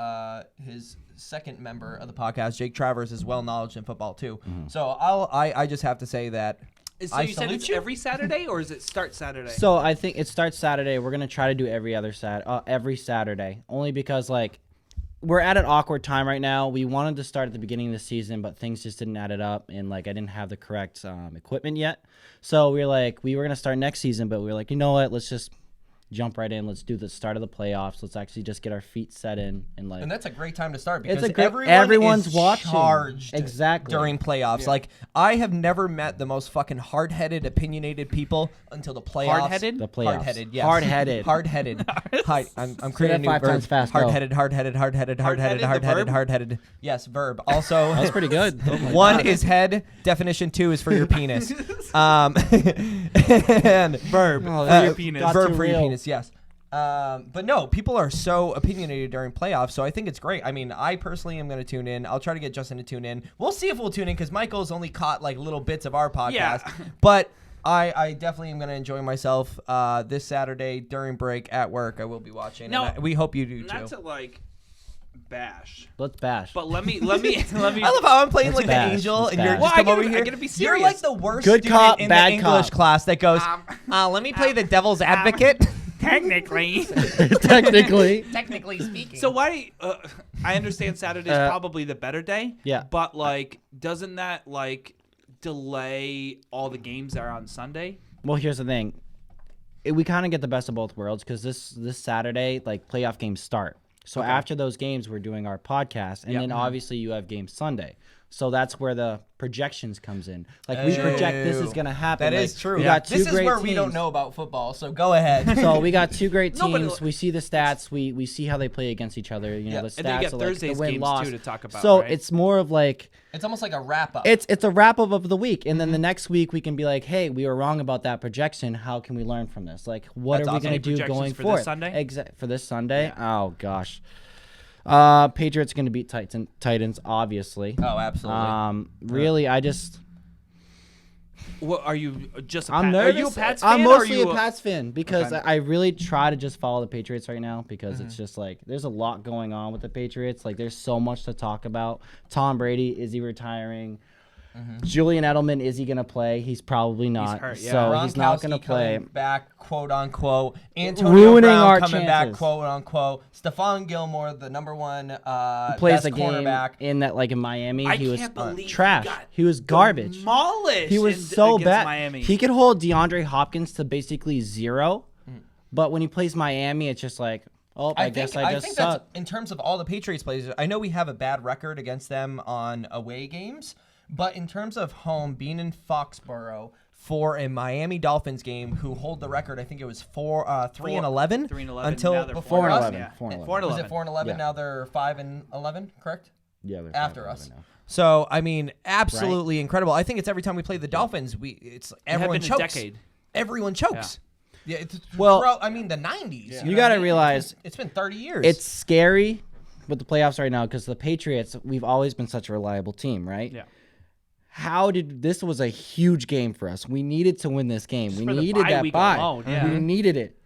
second member of the podcast, Jake Travers, is well knowledge in football too. Mm-hmm. So I just have to say that. So you said it's every Saturday, or is it start Saturday? So I think it starts Saturday. We're gonna try to do every Saturday, only because we're at an awkward time right now. We wanted to start at the beginning of the season, but things just didn't add it up, and I didn't have the correct equipment yet. So we were gonna start next season, but we were like, you know what? Let's just jump right in. Let's do the start of the playoffs. Let's actually just get our feet set in And that's a great time to start because it's everyone's watching charged exactly during playoffs. Yeah. I have never met the most fucking hard-headed, opinionated people until the playoffs. Hard-headed? The playoffs. Hard-headed, yes. Hard-headed. Hard-headed. Hi, I'm Say creating a that new 5 verb. times fast. Go. Hard-headed, hard-headed, hard-headed, hard-headed, Hard-headed, the hard-headed, verb? hard-headed. Yes, verb. Also, That's pretty good. Oh my one God. is head. Definition 2 is for your penis. And verb Oh, for your got penis. too verb for your real. penis, yes. But no, people are so opinionated during playoffs, so I think it's great. I mean, I personally am going to tune in. I'll try to get Justin to tune in. We'll see if we'll tune in because Michael's only caught little bits of our podcast. Yeah. But I definitely am going to enjoy myself this Saturday during break at work. I will be watching. No, and we hope you do Not too. to bash, Let's bash. but let me. I love how I'm playing Let's the bash. angel Let's and you're bash. just Well, come over I here. gotta be You're serious. the worst Good student cop, in bad the English cop. class that goes, let me play the devil's advocate. Technically. Technically speaking. So why? I understand Saturday's probably the better day. Yeah. But doesn't that delay all the games that are on Sunday? Well, here's the thing. We kind of get the best of both worlds because this Saturday, playoff games start. So after those games, we're doing our podcast, and then obviously you have games Sunday. So that's where the projections comes in. We project this is going to happen. That is true. We got two this is great where teams. we don't know about football, so go ahead. So we got 2 great No, but teams. We see the stats. We see how they play against each other. The stats And then you got of Thursday's the win games loss. too to talk about. So right? it's more of It's almost like a wrap-up. it's a wrap up of the week, and then the next week we can be like, hey, we were wrong about that projection. How can we learn from this? What That's are we awesome. going to Any do projections going for this forward? Sunday? For this Sunday? Oh gosh. Patriots going to beat Titans, obviously. Oh, absolutely. Really, I just. What, are you just? I'm Are nervous. you a Pats fan? I'm or are mostly you a Pats fan because Okay. I really try to just follow the Patriots right now because it's just there's a lot going on with the Patriots. There's so much to talk about. Tom Brady, is he retiring? Julian Edelman, is he going to play? He's probably not. hurt, yeah. So he's not going to Gronkowski play. coming back, quote unquote. Antonio Ruining Brown our coming back, chances. quote unquote. Stephon Gilmore, the number one Plays best a game cornerback. in that in Miami. I he was can't believe trash. got He was garbage. demolished. He was so against bad. Miami. He could hold DeAndre Hopkins to basically 0, but when he plays Miami, it's just Oh, I guess I just think suck. that's in terms of all the Patriots players. I know we have a bad record against them on away games, but in terms of home, being in Foxborough for a Miami Dolphins game, who hold the record, I think it was 3-11 3-11 until now they're before 4-11. us. Yeah. 4-11. 4-11. Was it 4-11? Yeah. Now they're 5-11, correct? Yeah, they're After 5-11 us. now. So I mean, absolutely incredible. I think it's every time we play the Dolphins, everyone been a chokes. decade. Everyone chokes. Yeah. It's Well, throughout, I mean, the 90s. You know what gotta I mean? realize it's been 30 years. it's scary with the playoffs right now because the Patriots, we've always been such a reliable team, right? Yeah. This was a huge game for us. We needed to win this game. We for the needed bye that week bye. alone, yeah. We needed it.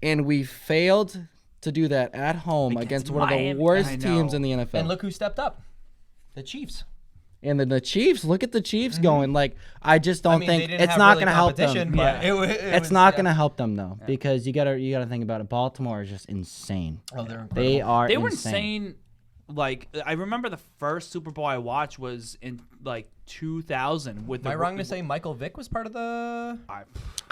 And we failed to do that at home against one of the Miami. worst I teams know. in the NFL. and look who stepped up. The Chiefs. And then the Chiefs, look at the Chiefs going. Like, I just don't I mean, they think didn't it's have not really going to help them. competition, but It's not going to help them though, because you gotta think about it. Baltimore is just insane. Oh, they're incredible. They are. They were insane. insane. Like, I remember the first Super Bowl I watched was in like 2000 with Am I wrong to say Michael Vick was part of the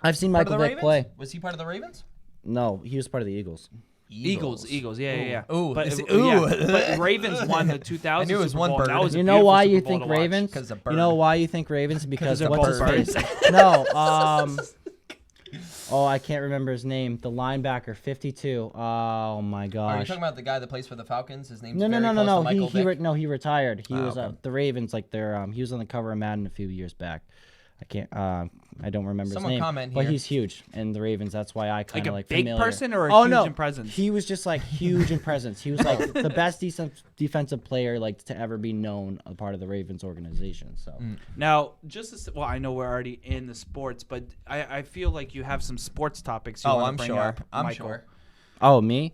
I've seen part of Michael the Vick Ravens? play. Was he part of the Ravens? No, he was part of the Eagles. Eagles, yeah. Ooh, but, is it- yeah, ooh. but Ravens won the 2000 I knew it was Super one Bowl. bird. That was a You know beautiful why Super you Bowl think to watch. Ravens? 'Cause a You know bird. why you think Ravens? Because they're what's both his birds. face? No. Oh, I can't remember his name. The linebacker, 52. Oh my Are you gosh. talking about the guy that plays for the Falcons? His name's No. very close to Michael He Vick. he retired. He was okay. the Ravens. Like he was on the cover of Madden a few years back. I can't. I don't remember Someone his name. comment But here. he's huge in the Ravens. That's why I kind Like of a like big familiar. person or a Oh huge no, in presence? he was just like huge in presence. He was like the best defensive player like to ever be known a part of the Ravens organization. So Now, well, I know we're already in the sports, but I feel like you have some sports topics you Oh, want I'm to bring sure. up, I'm Michael. sure. oh me.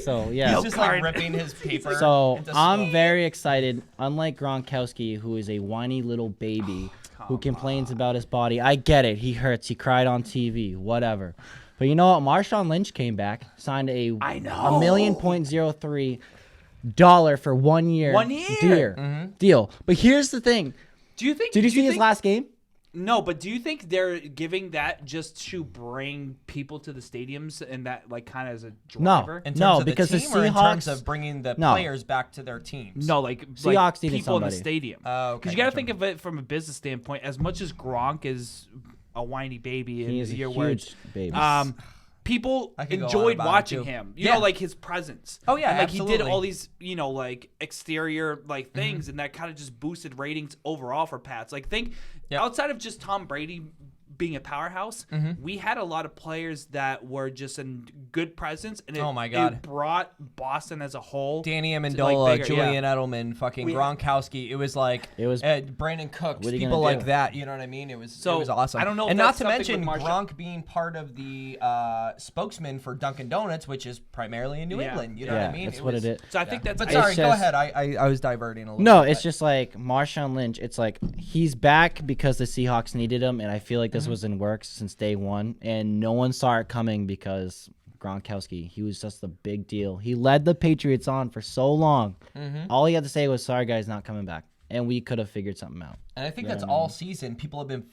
So yeah. He's just like ripping his paper. So into I'm smoke. very excited. Unlike Gronkowski, who is a whiny little baby who complains about his body, I get it. He hurts. He cried on TV. Whatever. But you know what? Marshawn Lynch came back, signed a $1.03 for 1 year. 1 year. Deal. But here's the thing. Do you think? Did you do see his think- last game? No, but do you think they're giving that just to bring people to the stadiums and that like kind of as a driver? In terms No, of the because the team or in terms Seahawks- of bringing the No. players back to their teams. No, like Seahawks needed people in the somebody. stadium. Oh, okay, Because you got to gotcha. think of it from a business standpoint. As much as Gronk is a whiny baby, in He is a your huge words, baby. people I could go on enjoyed about it, watching too. him. You Yeah. know, like his presence. Oh, yeah, and, like he did absolutely. all these, like exterior like things, and that kind of just boosted ratings overall for Pats. Like think outside of just Tom Brady being a powerhouse, we had a lot of players that were just in good presence, and Oh, my God. it brought Boston as a whole. Danny to, Amendola, bigger- Julian Edelman, fucking We- Gronkowski. It was like Brandon Cooks, What are you people gonna like do? that. You know what I mean? It was So, awesome. I don't know if and not that's to something mention with Marshawn- Gronk being part of the spokesman for Dunkin' Donuts, which is primarily in New Yeah. England. You know yeah, what I mean? that's what it is. So I think that's. But It's sorry, go just- ahead. I was diverting a little. No, bit, it's just like Marshawn Lynch. It's like he's back because the Seahawks needed him, and I feel like this was in works since day one, and no one saw it coming because Gronkowski, he was just a big deal. He led the Patriots on for so long. All he had to say was, "Sorry, guys, not coming back," and we could have figured something out. And I think that's all season. People have been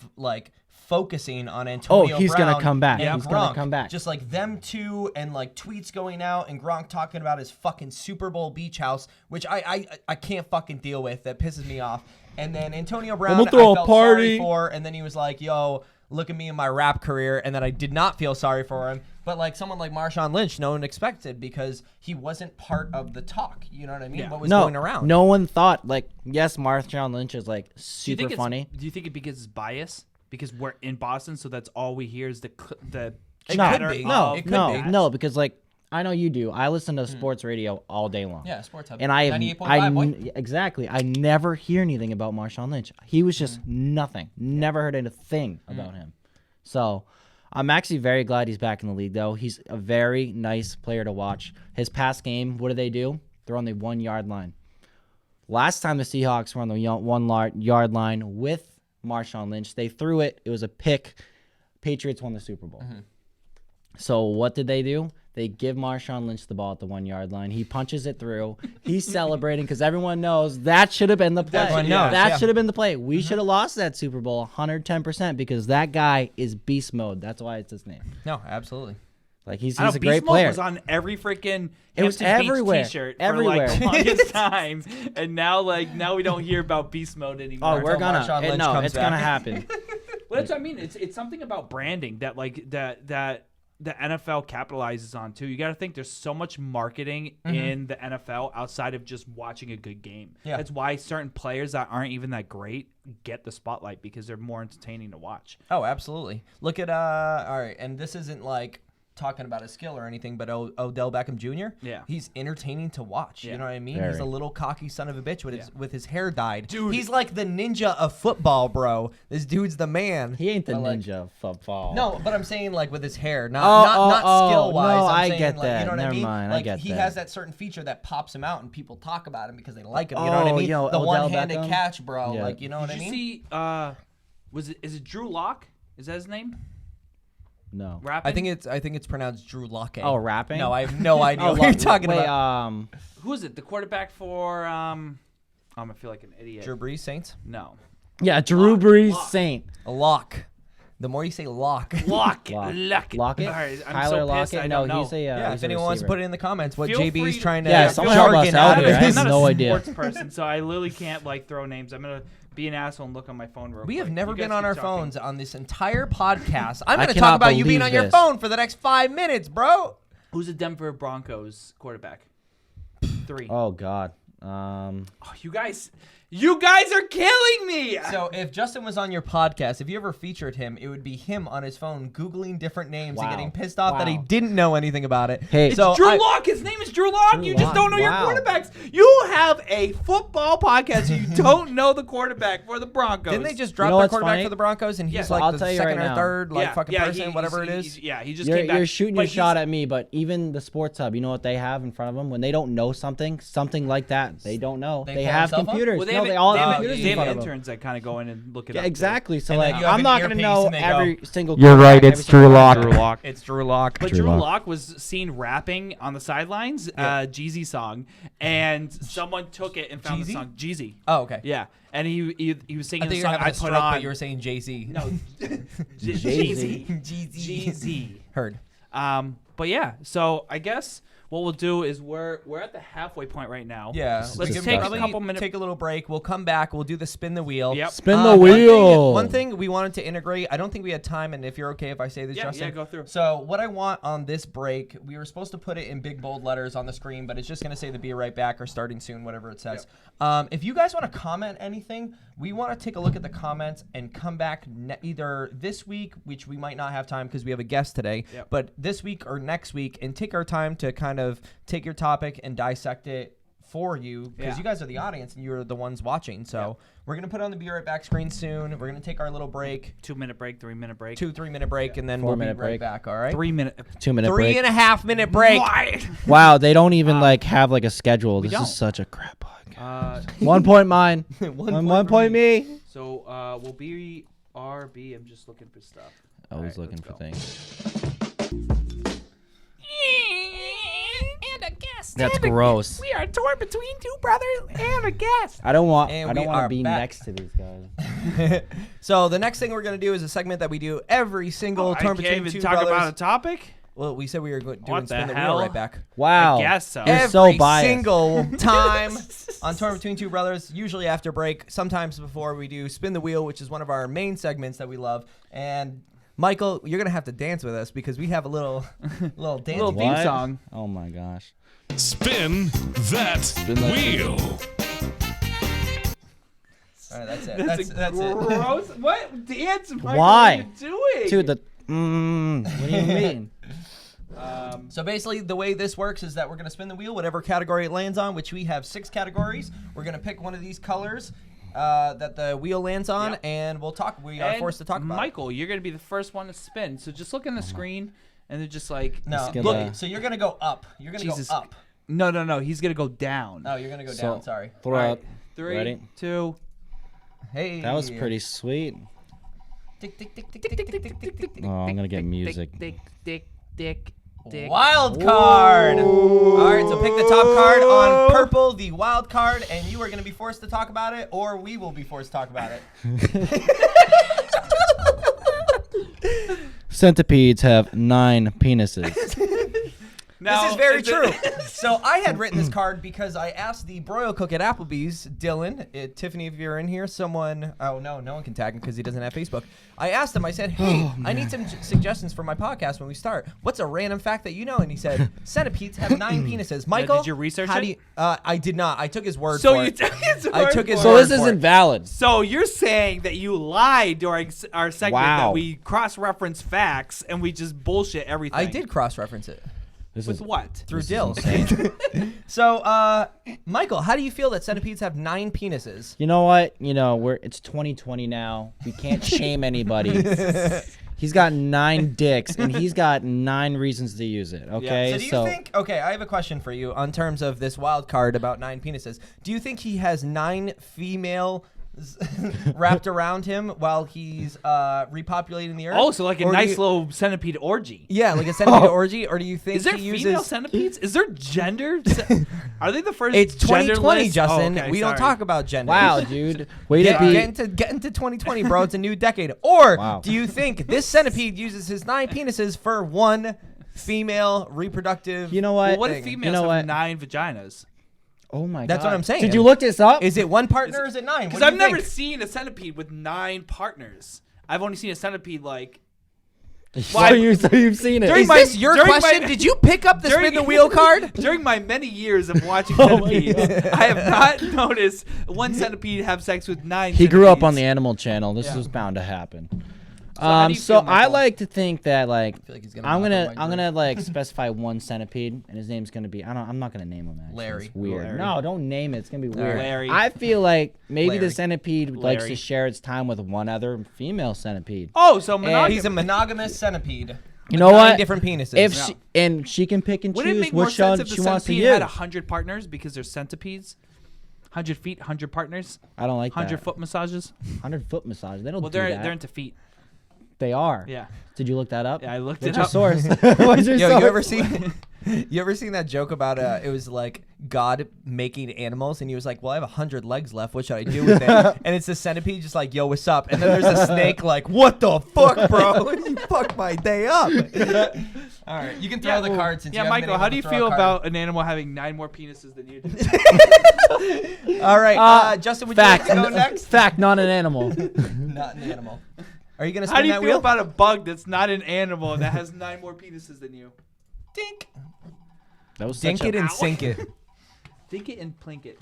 focusing on Antonio. Oh, he's gonna Brown come back. and He's gonna Gronk. come back. Just like them two, and like tweets going out, and Gronk talking about his fucking Super Bowl beach house, which I can't fucking deal with. That pisses me off. And then Antonio Brown, gonna throw I a felt party. sorry for, and then he was like, "Yo, look at me in my rap career," and then I did not feel sorry for him. But like someone like Marshawn Lynch, no one expected because he wasn't part of the talk. You know what I mean? Yeah. What was going around? No one thought like, yes, Marshawn Lynch is like Do you super think it's funny. Do you think it because it's bias? Because we're in Boston, so that's all we hear is the It chatter could be. of It could no, be. no, because like I know you do. I listen to sports radio all day long. Yeah, Sports Hub. And I 98.5, boy. exactly. I never hear anything about Marshawn Lynch. He was just nothing. Never heard anything about him. So I'm actually very glad he's back in the league, though. He's a very nice player to watch. His past game, what do? They're on the 1 yard line. Last time the Seahawks were on the 1 yard line with Marshawn Lynch, they threw it. It was a pick. Patriots won the Super Bowl. So what did they do? They give Marshawn Lynch the ball at the 1 yard line. He punches it through. He's celebrating because everyone knows that should have been the play. Everyone knows, that yeah. should have been the play. We should have lost that Super Bowl 110% because that guy is beast mode. That's why it's his name. No, absolutely. Like he's I know, a Beast great Mode player. was on every freaking It was Hampton Beach everywhere. T-shirt Everywhere. for like the longest time, and now we don't hear about Beast Mode anymore. Oh, we're Until Marshawn gonna Lynch no, comes it's gonna back. happen. Well, that's what I mean. It's something about branding that the NFL capitalizes on too. You got to think there's so much marketing in the NFL outside of just watching a good game. Yeah. That's why certain players that aren't even that great get the spotlight because they're more entertaining to watch. Oh, absolutely. Look at all right, and this isn't like talking about his skill or anything, but Odell Beckham Jr. Yeah. He's entertaining to watch. Yeah. You know what I mean? Very. He's a little cocky son of a bitch with his hair dyed. Dude. He's like the ninja of football, bro. This dude's the man. He ain't the But, like, ninja of football. No, but I'm saying like with his hair, not skill wise. no, I'm I saying, get like, that. You know what Never I mean? mind, I Like get he that. has that certain feature that pops him out, and people talk about him because they like him. You know what I Oh, mean? yo, The Odell one-handed Beckham? catch, bro. Yeah. Like you know what I Did mean? you see? Is it Drew Lock? Is that his name? No. Rapping? I think it's pronounced Drew Lock. Oh, rapping? No, I have no idea what you're talking wait, about. Who is it? The quarterback for I'm gonna feel like an idiot. Drew Brees, Saints. No. Yeah, Drew Lock, Brees Lock. Saint. A lock. The more you say lock. Lock. Lock. All Lockett? right, I'm Tyler so pissed. Lockett? I No, don't know. he's a yeah, he's if a anyone wants to receiver. put it in the comments what Feel JB's free to- trying to Yeah, someone help us jargon out out here. of I his- have I'm not no a idea. sports person, so I literally can't like throw names. I'm gonna be an asshole and look on my phone real quick. We have never You guys been on keep our talking. phones on this entire podcast. I'm I going to cannot talk about you being believe on your this. phone for the next 5 minutes, bro. Who's the Denver Broncos quarterback? 3. Oh God. Oh, you guys are killing me. So if Justin was on your podcast, if you ever featured him, it would be him on his phone Googling different names and Wow. getting pissed off that he Wow. didn't know anything about it. Hey. It's so Drew I- Lock. His name is Drew Lock. Drew You just Lock. don't know Wow. your quarterbacks. You have a football podcast. You don't know the quarterback for the Broncos. Didn't they just drop You know their what's quarterback funny? for the Broncos and he's Yes. like I'll the tell you second right or now. third person, whatever it is? he just came back. You're shooting But your shot he's- at me, but even the Sports Hub, you know what they have in front of them when they don't know something like that, they don't know. They They pull have themselves up? computers. Well, No, they all have have- computers they in have front of them. interns that kind of go in and look it Yeah, up. exactly. So And then like, you have I'm an not gonna earpiece know and they go, every single. You're right, quarterback, it's every single Drew Lock. player. Lock. It's Drew Lock. But Drew Drew Lock. Lock was seen rapping on the sidelines, Jeezy song, and someone took it and found the Jeezy? song Jeezy. Oh, okay. Yeah, and he was I singing thought the you were song having I a put stroke, on. but you were saying Jay-Z. No, Jeezy. Jeezy. Heard. But yeah, so I guess what we'll do is we're at the halfway point right now. Yeah. Let's we can take a probably couple minutes. Take a little break. We'll come back. We'll do the spin the wheel. Yep. Spin the One wheel. One thing we wanted to integrate. I don't think we had time, and if you're okay if I say this, Yeah, Justin. yeah, go through. So what I want on this break, we were supposed to put it in big bold letters on the screen, but it's just gonna say the "Be Right Back" or "Starting Soon," whatever it says. If you guys want to comment anything, we want to take a look at the comments and come back either this week, which we might not have time because we have a guest today, Yep. but this week or next week, and take our time to kind of take your topic and dissect it for you because Yeah. you guys are the audience and you're the ones watching. So we're gonna put it on the "Be Right Back" screen soon. We're gonna take our little break, 2-minute break, 3-minute break, 2-3 minute break, and then we'll be 4-minute right break. back. All right. 3-minute. 2-minute break. 3.5-minute break. Wow, they don't even like have like a schedule. This don't. is such a crap podcast. 1 Uh, point mine. One One point me. so we'll be RB. I'm just looking for stuff. Always Alright, looking let's for go. things. And a guest. That's gross. We are torn between two brothers and a guest. I don't want. And I don't we want are to be back. next to these guys. So the next thing we're gonna do is a segment that we do every single I Torn can't Between even Two talk Brothers. about a topic. Well, we said we were doing What spin the the wheel hell? right back. Wow. I guess so. You're Every so biased. single time on Torn Between Two Brothers, usually after break, sometimes before we do Spin the Wheel, which is one of our main segments that we love. And Michael, you're gonna have to dance with us because we have a little dance. Little theme What? song. Oh my gosh. Spin that that wheel. All right, that's it. That's, That's it. gross. What dance? Michael, Why? Are you doing? Dude, the. What do you mean? So basically, the way this works is that we're gonna spin the wheel, whatever category it lands on, which we have 6 categories. We're gonna pick one of these colors that the wheel lands on, Yep. and we'll talk. We are And forced to talk about it. Michael, you're gonna be the first one to spin. So just look on the screen, and they're just like, No, Just gonna- look. So you're gonna go up. You're gonna Jesus. go up. no. He's gonna go down. No, you're gonna go So- down. Sorry. Throw All right, up. 3, Ready? 2. Hey. That was pretty sweet. Tick, tick, tick, tick, tick, tick, tick, tick, tick, tick. Oh, I'm gonna get music. Dick. Wild card. All right, so pick the top card on purple, the wild card, and you are going to be forced to talk about it, or we will be forced to talk about it. Centipedes have 9 penises. Now, this is very true. So I had written this card because I asked the broil cook at Applebee's, Dylan, Tiffany, if you're in here, someone. Oh no one can tag him because he doesn't have Facebook. I asked him. I said, "Hey, I need some suggestions for my podcast when we start. What's a random fact that you know?" And he said, "Centipedes have 9 penises." Michael, did you research how it? do you, I did not. I took his word So for you it. took his word I took his for word So this for isn't it. valid. So you're saying that you lied during our segment Wow. that we cross-reference facts and we just bullshit everything. I did cross-reference it. This With is what? Through This is Dill. insane. So, Michael, how do you feel that centipedes have 9 penises? You know what? It's 2020 now. We can't shame anybody. He's got 9 dicks, and he's got 9 reasons to use it. Okay, So do you think? Okay, I have a question for you on terms of this wild card about 9 penises. Do you think he has 9 female wrapped around him while he's repopulating the earth? Oh, so like a Or do nice you- little centipede orgy. Yeah, like a centipede orgy, or do you think Is there he female uses? centipedes? Is there gender? Are they the first? It's 2020, genderless? Justin. Oh, okay, we don't sorry. talk about gender. Wow, dude. Way to Get be. into 2020, bro. It's a new decade. Or Wow. do you think this centipede uses his 9 penises for one female reproductive? You know what? Well, what if thing? females You know have what? 9 vaginas? Oh my god. That's what I'm saying. Did you look this up? Is it one partner or is it 9? Because What do I've you never think? seen a centipede with 9 partners. I've only seen a centipede like. so you've seen it. During Is my- this your during my- question? Did you pick up the During- spin the wheel card? During my many years of watching Oh my centipedes, I have not noticed one centipede have sex with 9. He grew up on the centipedes. Animal Channel. This Yeah. was bound to happen. how do you So feel, I Michael? like to think that like feel like he's gonna I'm knock gonna on my I'm gonna like specify one centipede and his name's gonna be I'm not gonna name him actually. Larry. It's weird. Larry. No, don't name it. It's gonna be weird. Larry. I feel like maybe Larry. the centipede likes Larry. to share its time with one other female centipede. Oh, so monogamy. He's a monogamous centipede. You with know 9 what? different penises. If she can pick and Would it choose make more which sense one if the she wants to centipede use. had 100 partners because they're centipedes? 100 feet, 100 partners, I don't like 100 that. foot massages. 100-foot massage. They don't Well, do that. they're into feet. They are. Yeah. Did you look that up? Yeah, I looked What's it your up. source? What's your Yo, source? you ever seen that joke about it was like God making animals and he was like, well, I have 100 legs left, what should I do with it? And it's the centipede just like, yo, what's up? And then there's a snake like, what the fuck, bro? You fucked my day up. All right, you can throw the card since you haven't been Michael, able how to do you throw a feel card. about an animal having 9 more penises than you do? All right, Justin, would you like Fact. to go next? Fact, not an animal. Not an animal. Are you gonna spin How do you that feel wheel? about a bug that's not an animal that has 9 more penises than you? Dink. That was Dink such it a, and sink it. Dink it and plink it.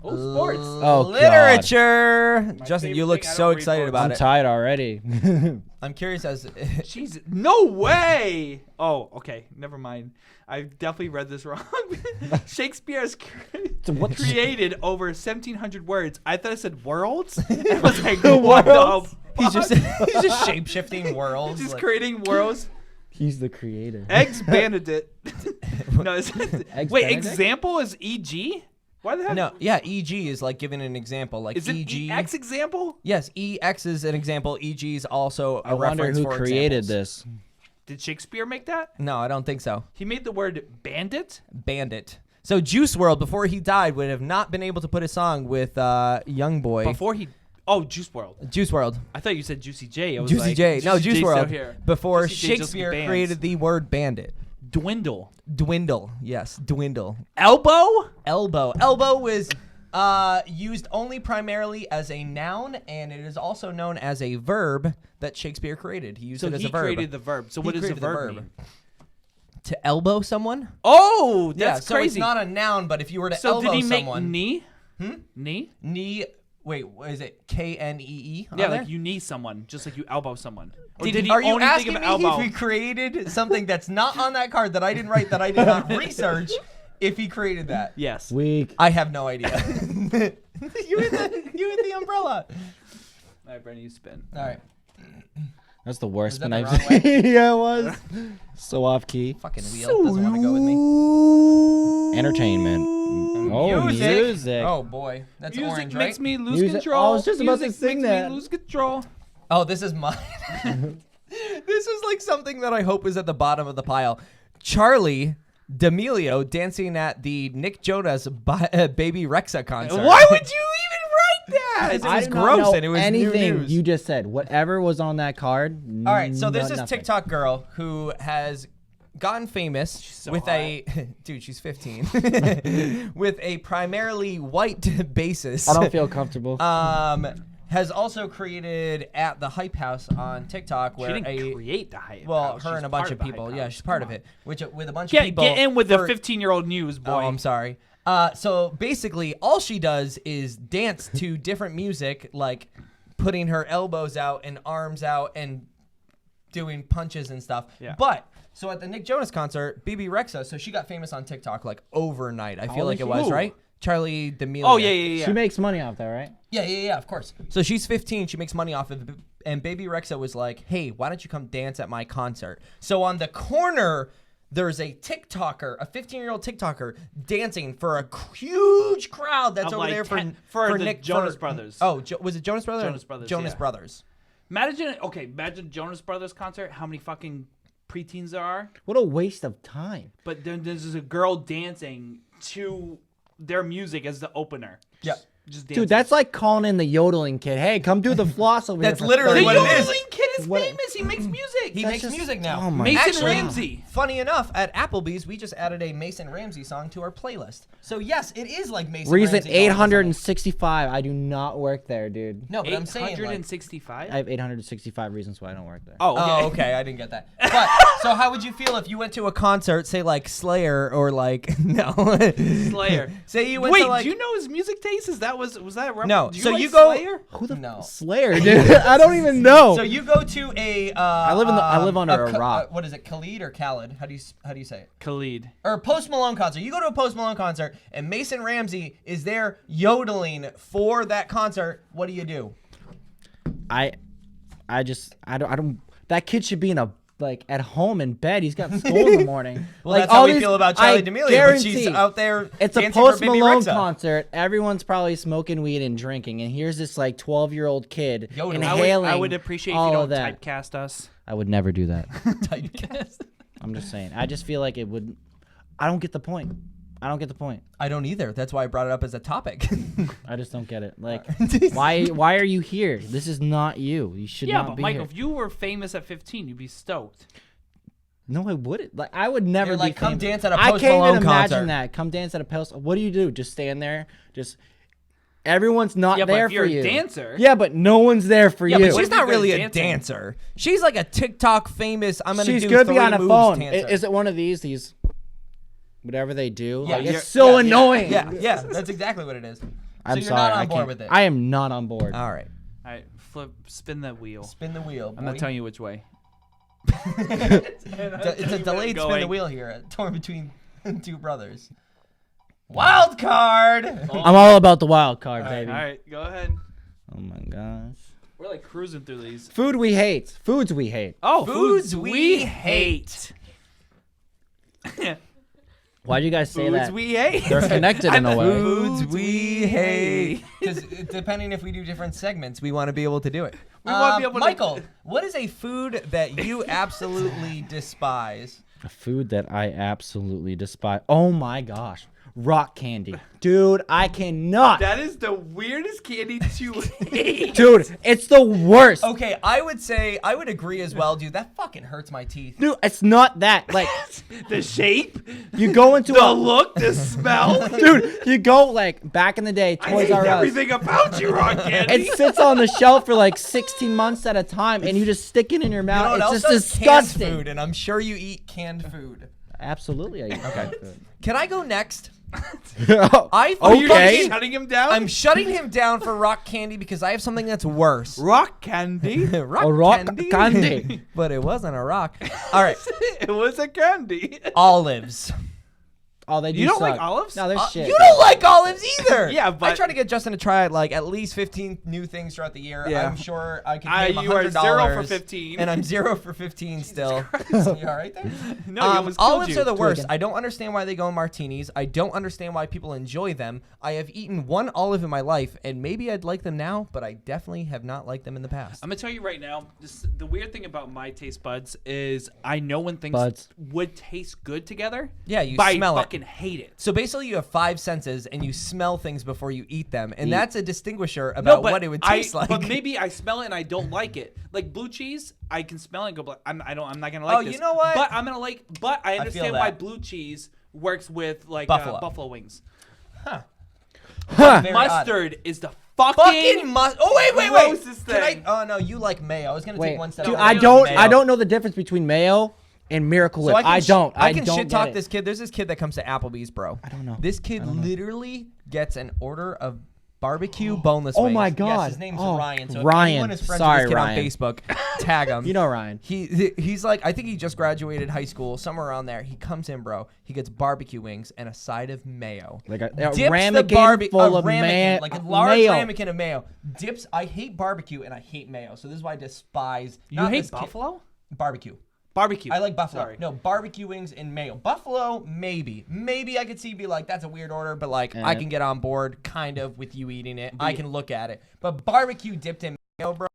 Oh, sports. Oh, God. Literature. Justin, favorite you look thing, I so don't read excited books. about I'm it. tired already. I'm curious as Jesus. No way. Oh, okay. Never mind. I definitely read this wrong. Shakespeare has what- created over 1,700 words. I thought it said worlds. I was like, what the Worlds? fuck? he's just shape-shifting worlds. Just like- creating worlds. He's the creator. Eggs Benedict. No, Eggs wait, Benedict? example is EG? Why the heck? No, yeah, EG is like giving an example, like Is it EG. EX example? Yes, EX is an example. EG is also a I wonder reference who for created examples. this. Did Shakespeare make that? No, I don't think so. He made the word bandit? Bandit. So Juice WRLD, before he died, would have not been able to put a song with Young Boy. Before he... Oh, Juice WRLD. Juice WRLD. I thought you said Juicy J. I was Juicy like, J. No, Juicy Juice J's still WRLD. here. Before Juicy J just Shakespeare bands. created the word bandit. Dwindle. Dwindle. Yes, dwindle. Elbow? Elbow. Elbow was used only primarily as a noun, and it is also known as a verb that Shakespeare created. He used So it as he a verb. created the verb. So He what does the created the verb verb. mean? To elbow someone? Oh, Yeah, that's so crazy. it's not a noun, but if you were to So elbow did he make someone, knee? Knee? knee. Wait, what is it? KNEE? Yeah, on there? like you knee someone, just like you elbow someone. Or Did he are you only asking think me of elbow? if he created something that's not on that card that I didn't write, that I did not research? If he created that, Yes. Weak. I have no idea. you hit the umbrella. All right, Brandon, you spin. All right, That's the worst Was spin that I've the wrong seen. Yeah, it was. So off key. fucking wheel doesn't want to go with me. Entertainment. Oh, music. Oh boy, that's Music orange, makes right? me lose Music- control. I was just about to Music sing makes that. Me lose control. Oh, this is mine. This is like something that I hope is at the bottom of the pile. Charlie D'Amelio dancing at the Nick Jonas Baby Rexha concert. Why would you even write that? It I was do not gross know and it was new anything news. you just said. Whatever was on that card. All right, so there's this nothing. TikTok girl who has gotten famous so with a dude. She's 15 with a primarily white bassist. I don't feel comfortable. Has also created at the Hype House on TikTok where She didn't create the Hype well, House. her She's and a bunch part of the people. Hype Yeah, House. she's part Come of on. it. With a bunch of people. Get in with the for- 15-year-old news, boy. Oh, I'm sorry. So basically, all she does is dance to different music, like putting her elbows out and arms out and doing punches and stuff. Yeah. But so at the Nick Jonas concert, Bebe Rexha, so she got famous on TikTok like overnight. I feel old like is it she? was, Ooh. right? Charlie D'Amelio. Oh, yeah. She makes money off that, right? Yeah, of course. So she's 15. She makes money off of it. And Bebe Rexha was like, hey, why don't you come dance at my concert? So on the corner, there's a TikToker, a 15-year-old TikToker, dancing for a huge crowd that's Of over like there 10 for the Nick Jonas Brothers. Oh, was it Jonas Brothers? Jonas Brothers, Jonas yeah. Brothers. Imagine Jonas Brothers concert, how many fucking preteens there are. What a waste of time. But then there's a girl dancing to their music as the opener. Yeah. Just dancing. Dude, that's like calling in the yodeling kid. Hey, come do the floss over That's here. for literally 30 what the it is. yodeling kid is What- famous. He makes music. He That's makes just- music now. oh my Mason Actually, Ramsey. Funny enough, at Applebee's, we just added a Mason Ramsey song to our playlist. So yes, it is like Mason Reason Ramsey. all of a sudden. 865. I do not work there, dude. No, but I'm saying like, 865? I have 865 reasons why I don't work there. Oh, okay. Oh, okay. I didn't get that. But so, how would you feel if you went to a concert, say like Slayer or like no Slayer. Say you went Wait, to like do you know his music taste? Was that a No, Do you so like you go- Slayer? Who the No. Slayer, dude? I don't even know. So you go to a. I live under a rock. What is it, Khalid or Khaled? How do you say it? Khalid. Or a Post Malone concert. You go to a Post Malone concert, and Mason Ramsey is there yodeling for that concert. What do you do? I don't. That kid should be in a at home in bed. He's got school in the morning. Well, that's how we feel about Charlie D'Amelio, but she's out there It's a dancing for Post Bebe Malone Rexha. concert. Everyone's probably smoking weed and drinking, and here's this 12-year-old kid Yodeling. inhaling. I would appreciate if all you of don't that. typecast us. I would never do that. Typecast. I'm just saying. I just feel like it would. I don't get the point. I don't get the point. I don't either. That's why I brought it up as a topic. I just don't get it. Why are you here? This is not you. You should Yeah, not but be Michael, here. if you were famous at 15, you'd be stoked. No, I wouldn't. I would never You're be like, come famous. dance at a I Post can't Malone even imagine concert. that. Come dance at a Post. What do you do? Just stand there? Just everyone's not Yeah, but there if you're for a you. dancer- Yeah, but no one's there for Yeah, you. but she's if you're not good really at a dancing? dancer. She's like a TikTok famous. I'm gonna She's do good three behind a moves phone. dancer. Is it one of these? Whatever they do. Yeah, Like, you're- it's so yeah, annoying. Yeah, that's exactly what it is. I'm you're sorry. not on I board can't. with it. I am not on board. All right, All right, spin the wheel. spin the wheel. I'm not telling you which way. It's a delayed spin the going. wheel here, torn between two brothers. Wild card. I'm all about the wild card, baby. All right, go ahead. Oh my gosh. We're like cruising through these. Food we hate. Foods we hate. Oh, Foods we hate. Why'd you guys say Foods that? we hate. They're connected in a way. Foods we hate. Because depending if we do different segments, we want to be able to do it. We wanna be able to- Michael, what is a food that you absolutely despise? A food that I absolutely despise. Oh my gosh. Rock candy. Dude, I cannot. That is the weirdest candy to hate. Dude, it's the worst. Okay, I would agree as well, dude. That fucking hurts my teeth. Dude, it's not that. Like, The shape, you go into the a look, the smell. dude, you go back in the day, I Toys hate R Us. everything about you, Rock Candy. It sits on the shelf for 16 months at a time, and you just stick it in your You know mouth. what else It's just does? Canned disgusting. food, and I'm sure you eat canned food. Absolutely, I eat canned food. Can I go next? Oh, I Oh, you're Okay. shutting him down? I'm shutting him down for rock candy because I have something that's worse. Rock Candy. rock, A rock candy. candy. But it wasn't a rock. All right, It was a candy. olives. Oh, they do You don't suck. like olives? No, they're shit. You don't like olives either. Yeah, I but- try to get Justin to try at least 15 new things throughout the year. Yeah. I'm sure I can pay him You are $100. 0 for 15. And I'm 0 for 15 still. You all right there? No, you almost killed olives you. are the worst. again. I don't understand why they go in martinis. I don't understand why people enjoy them. I have eaten one olive in my life, and maybe I'd like them now, but I definitely have not liked them in the past. I'm gonna tell you right now. The weird thing about my taste buds is I know when things Buds. would taste good together. Yeah, you but smell I it. fucking hate it. So basically, you have 5 senses, and you smell things before you eat them, and Eat. that's a distinguisher No, about but what it would taste like. But maybe I smell it and I don't like it. like blue cheese, I can smell it and go, I'm not gonna like this. You know what? But I'm gonna like. But I understand why that. blue cheese works with like buffalo wings. Huh. Mustard is the fucking mustard. Oh wait. grossest Can thing. oh no, you like mayo. I was gonna take one step. Dude, over. I Mayo. don't know the difference between mayo and Miracle Whip. So I can don't shit get talk it. this kid. There's this kid that comes to Applebee's, bro. I don't know. This kid literally gets an order of barbecue boneless wings. Oh my Yes, God. his name's Oh, Ryan. So Ryan. if anyone is friends Sorry, with this kid Ryan. on Facebook, tag him. You know Ryan. He's like, I think he just graduated high school, somewhere around there. He comes in, bro. He gets barbecue wings and a side of mayo. Like a Dips ramekin full of ramekin, like a large mayo. ramekin of mayo. Dips. I hate barbecue and I hate mayo. So this is why I despise. You hate buffalo? Barbecue. Barbecue. I like buffalo. Sorry. No, barbecue wings and mayo. Buffalo, maybe. Maybe I could see be like, that's a weird order, but like I can get on board kind of with you eating it. I can look at it. But barbecue dipped in mayo, bro.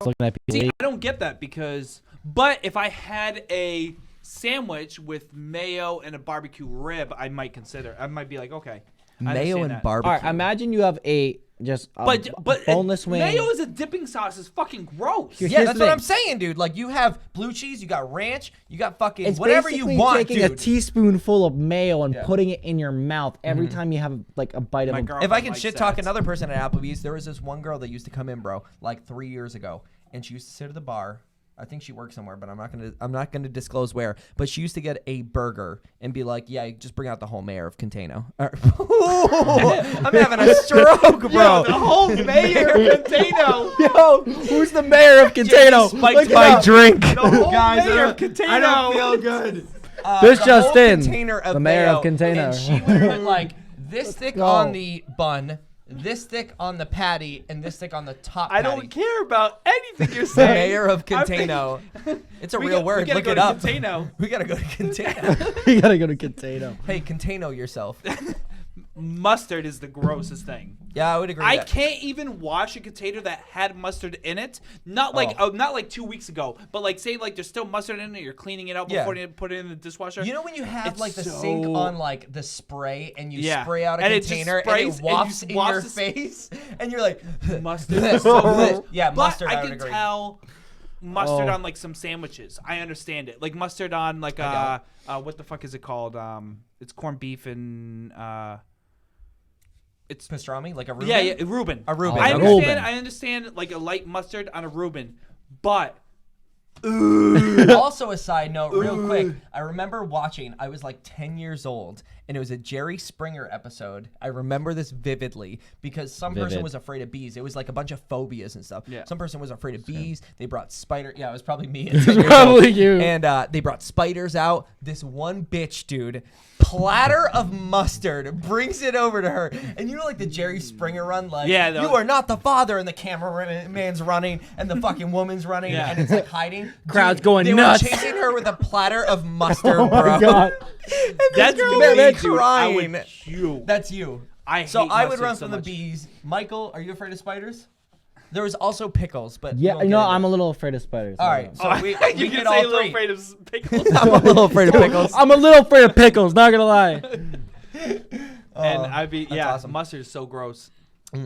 See, I don't get that because, but if I had a sandwich with mayo and a barbecue rib, I might consider. I might be like, okay. I Mayo understand and that. barbecue. All right, imagine you have a But boneless wing. Mayo as a dipping sauce is fucking gross. Here's Yeah, the that's what thing. I'm saying, dude. Like, you have blue cheese, you got ranch, you got fucking It's whatever you basically want, taking dude. a teaspoonful of mayo and Yeah. putting it in your mouth every time you have like a bite of My a. girl- If I can likes shit talk that. another person at Applebee's, there was this one girl that used to come in, bro, like 3 years ago, and she used to sit at the bar. I think she worked somewhere, but I'm not gonna disclose where. But she used to get a burger and be like, "Yeah, just bring out the whole mayor of Containo." I'm having a stroke, bro. The whole mayor of Containo. Yo, who's the mayor of Containo? Spiked Look it my up. drink. The whole Guys, mayor of Containo. I don't feel good. This The just whole in, container of the mayor of mayo, Containo. And she would put like this thick go. on the bun, this thick on the patty, and this thick on the top I patty. don't care about anything you're The saying. mayor of I'm thinking- Containo. It's a We real got- word. we gotta Look go it to up. Containo. We gotta go to Containo. You gotta go to Containo. Hey, Containo yourself. Mustard is the grossest thing. Yeah, I would agree. I with that. can't even wash a container that had mustard in it. Not like not like 2 weeks ago, but like say like there's still mustard in it. You're cleaning it out Yeah. before you put it in the dishwasher. You know when you have It's like the so- sink on like the spray and you Yeah. spray out a And it just container and sprays it and you wafts in wafts your this- face and you're like mustard. this, is so this. gross. Yeah, But mustard. I I would can agree. tell mustard Oh. on like some sandwiches. I understand it. Like mustard on like what the fuck is it called? It's corned beef and it's Pastrami, like a Reuben. yeah, Reuben. A Reuben. I okay. understand. Reuben. I understand like a light mustard on a Reuben, but Also, a side note, real quick, I remember watching, I was like 10 years old, and it was a Jerry Springer episode. I remember this vividly because some person Vivid. was afraid of bees. It was like a bunch of phobias and stuff. Yeah. Some person was afraid of bees. They brought spider. Yeah, it was probably me. At 10 years old. probably you. And they brought spiders out. This one bitch, dude, platter of mustard, brings it over to her. And you know like the Jerry Springer run? Like, Yeah, you are not the father, and the cameraman's running, and the fucking woman's running, Yeah. and it's like hiding. Crowd's Dude, going they nuts. were chasing her with a platter of mustard, Oh bro. my God. And this that's girl me, was dude. crying. I would puke. That's you. I So hate I would mustard run so from the much. bees. Michael, are you afraid of spiders? There was also pickles, but we Yeah, won't no, get into I'm it. a little afraid of spiders. All right, so we you hit can all say a little three. afraid of pickles. I'm a little afraid of pickles. I'm a little afraid of pickles. Not gonna lie. And I'd be yeah, awesome. mustard is so gross. Do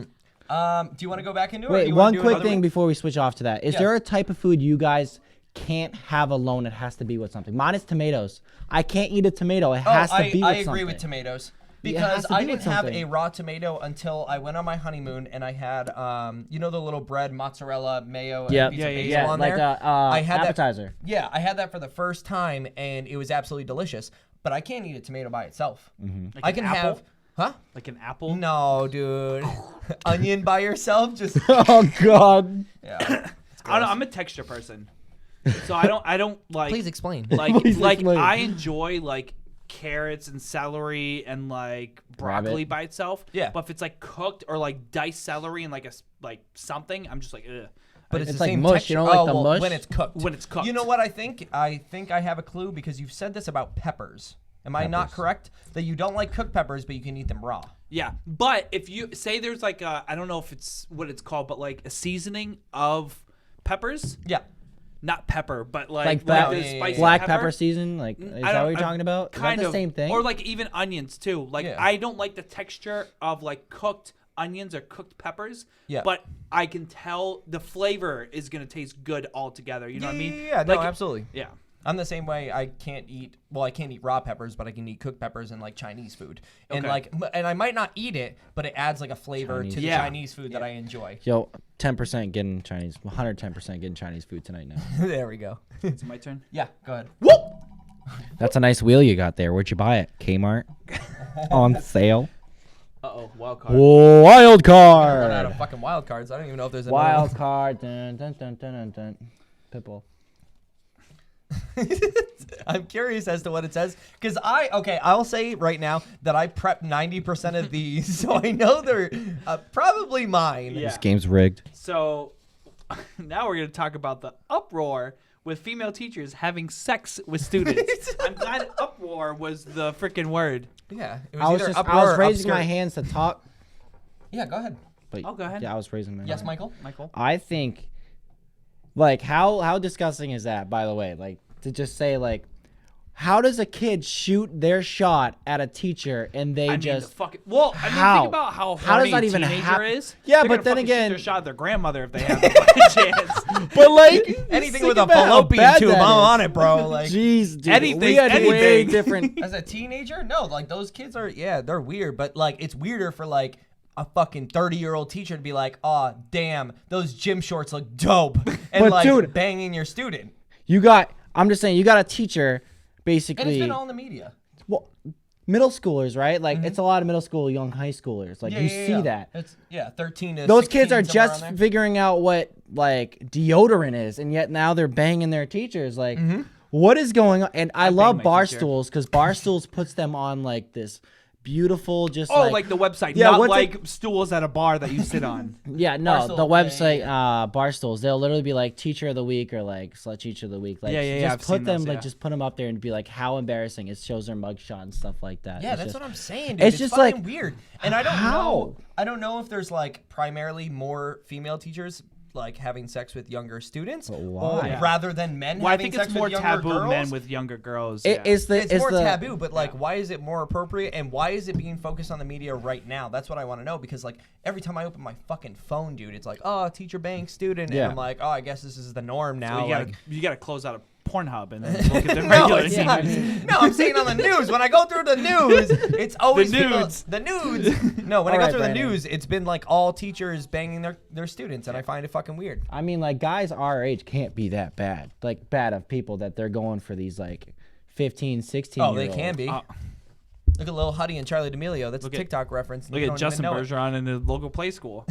you want to go back into it? or do Wait, you wanna one do quick another thing one? before we switch off to that. Is Yes. there a type of food you guys can't have alone? It has to be with something. Mine is tomatoes. I can't eat a tomato. It has to be with I something. agree with tomatoes. It has Because to I be with didn't have something. a raw tomato until I went on my honeymoon and I had, you know, the little bread, mozzarella, mayo, Yep. and a piece of Yeah, basil yeah, on like there. a had appetizer. Yeah, I had that for the first time and it was absolutely delicious. But I can't eat a tomato by itself. Like I an can apple? have, huh? Like an apple. No, dude. Onion by yourself, just Oh God. yeah. I don't know. I'm a texture person, so I don't like. Please explain. Like Please like explain. I enjoy like carrots and celery and like broccoli Rabbit. by itself. Yeah. But if it's like cooked or like diced celery and like like something, I'm just like ugh. But it's It's the like same mush, texture. you don't like oh, the well, mush? when it's cooked. When it's cooked. You know what I think? I think I have a clue because you've said this about peppers. Am I not Peppers. correct? That you don't like cooked peppers, but you can eat them raw. Yeah, but if you say there's like a, I don't know if it's what it's called, but like a seasoning of peppers, Yeah. not pepper, but like, Like like that the spicy black pepper season. Like, is I that don't- what you're I- talking about? Is that Kind the of same thing? Or like even onions too. Like Yeah. I don't like the texture of like cooked onions or cooked peppers. Yeah. But I can tell the flavor is gonna taste good altogether. You know what I mean? Yeah, no, absolutely. Yeah. I'm the same way. I can't eat raw peppers, but I can eat cooked peppers and like Chinese food. And Okay. and I might not eat it, but it adds like a flavor to the Yeah. Chinese food that I enjoy. Yo, 10% getting Chinese, 110% getting Chinese food tonight now. There we go. It's my turn. Yeah, go ahead. That's a nice wheel you got there. Where'd you buy it? Kmart? On sale? Wild card. Wild Run out card! of fucking wild cards. I don't even know if there's a Wild card. Dun, dun, dun, dun, dun, dun. Pitbull. I'm curious as to what it says because I'll say right now that I prepped 90% of these, so I know they're probably mine. Yeah. This game's rigged. So now we're going to talk about the uproar with female teachers having sex with students. I'm glad uproar was the freaking word. Yeah. It I was either just uproar I was or raising my upskirt. hands to talk. Yeah, go ahead. But Oh, go ahead. Yeah, I was raising my Yes, hand. Michael. Michael? I think, like, how disgusting is that, by the way? Like, to just say, like, how does a kid shoot their shot at a teacher and they I just... mean, think How? about how How does horny that a even teenager happen? is. Yeah, They're but gonna then fucking shoot again- their shot at their grandmother if they have the fucking chance. But, like... Anything think with a about how fallopian bad tube, I'm that is. on it, bro. Like Jeez, dude. Anything- we had way anything. different... as a teenager, no, like those kids are, they're weird, but like it's weirder for like a fucking 30-year-old teacher to be like, oh, damn, those gym shorts look dope, and But, like dude- banging your student. I'm just saying, you got a teacher, basically... And it's been all in the media. Well, middle schoolers, right? Like, it's a lot of middle school, young high schoolers. Like, you see that. It's 13 to Those 16, kids are somewhere around just there. figuring out what, like, deodorant is, and yet now they're banging their teachers. Like, what is going on? And I love banged my teacher. Barstools, because Barstools puts them on, like, this beautiful, just like the website, Yeah, not what's like stools at a bar that you sit on. Yeah, no, Barstool, the website, yeah. Barstools, they'll literally be like Teacher of the Week or like Slut Teacher of the Week. Like, Yeah, just I've put seen them, those, like, yeah. just put them up there and be like, how embarrassing. It shows their mugshot and stuff like that. Yeah, It's that's just- what I'm saying, dude. it's It's just fucking like, weird. And I don't how? know. I don't know if there's like primarily more female teachers like having sex with younger students, But or why? Yeah. rather than men Well, I having think sex it's more with younger taboo girls. men with younger girls. It's It's more the, taboo, but like, why is it more appropriate, and why is it being focused on the media right now? That's what I want to know, because like every time I open my fucking phone, dude, it's like, oh, teacher bang student, Yeah. and I'm like, oh, I guess this is the norm now. So like, you gotta close out a Pornhub and then look at the no, regular it's TV. not. No, I'm saying on the news. When I go through the news, it's always The people- nudes. The nudes. No, when I All go right, through Brandon. the news, it's been like all teachers banging their students, and I find it fucking weird. I mean, like, guys our age can't be that bad. Like, bad of people that they're going for these, like, 15, 16 Oh, they year can olds. be. Look at Lil Huddy and Charlie D'Amelio. That's Look a at- TikTok reference. Look You at don't Justin even know it. Bergeron in the local play school.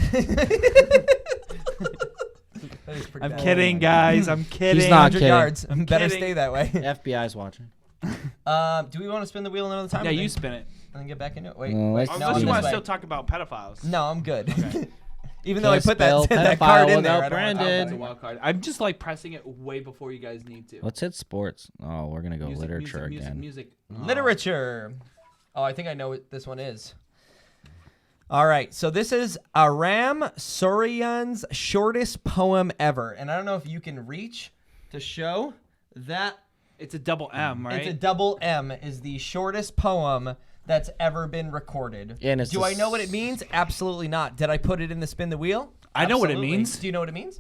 That is pretty I'm bad. kidding, guys. I'm kidding. not 100 kidding. yards. I'm Better kidding. stay that way. FBI's watching. Do we want to spin the wheel another time? Yeah, and you then- spin it. And then get back into it. Wait. Well, wait let's no, Unless I'm you this want to way. still talk about pedophiles. No, I'm good. Even though I Can't put that, spell that pedophile card in there, without I don't wanna talk about Brandon. It's a it. wild card. I'm just like pressing it way before you guys need to. Let's hit sports. Oh, we're going to go literature again. Music. Literature. Oh, I think I know what this one is. All right, so this is Aram Sorian's shortest poem ever. And I don't know if you can reach to show that. It's a double M, right? It's a double M is the shortest poem that's ever been recorded. And it's Do I know what it means? Absolutely not. Did I put it in the spin the wheel? I know what it Absolutely. means. Do you know what it means?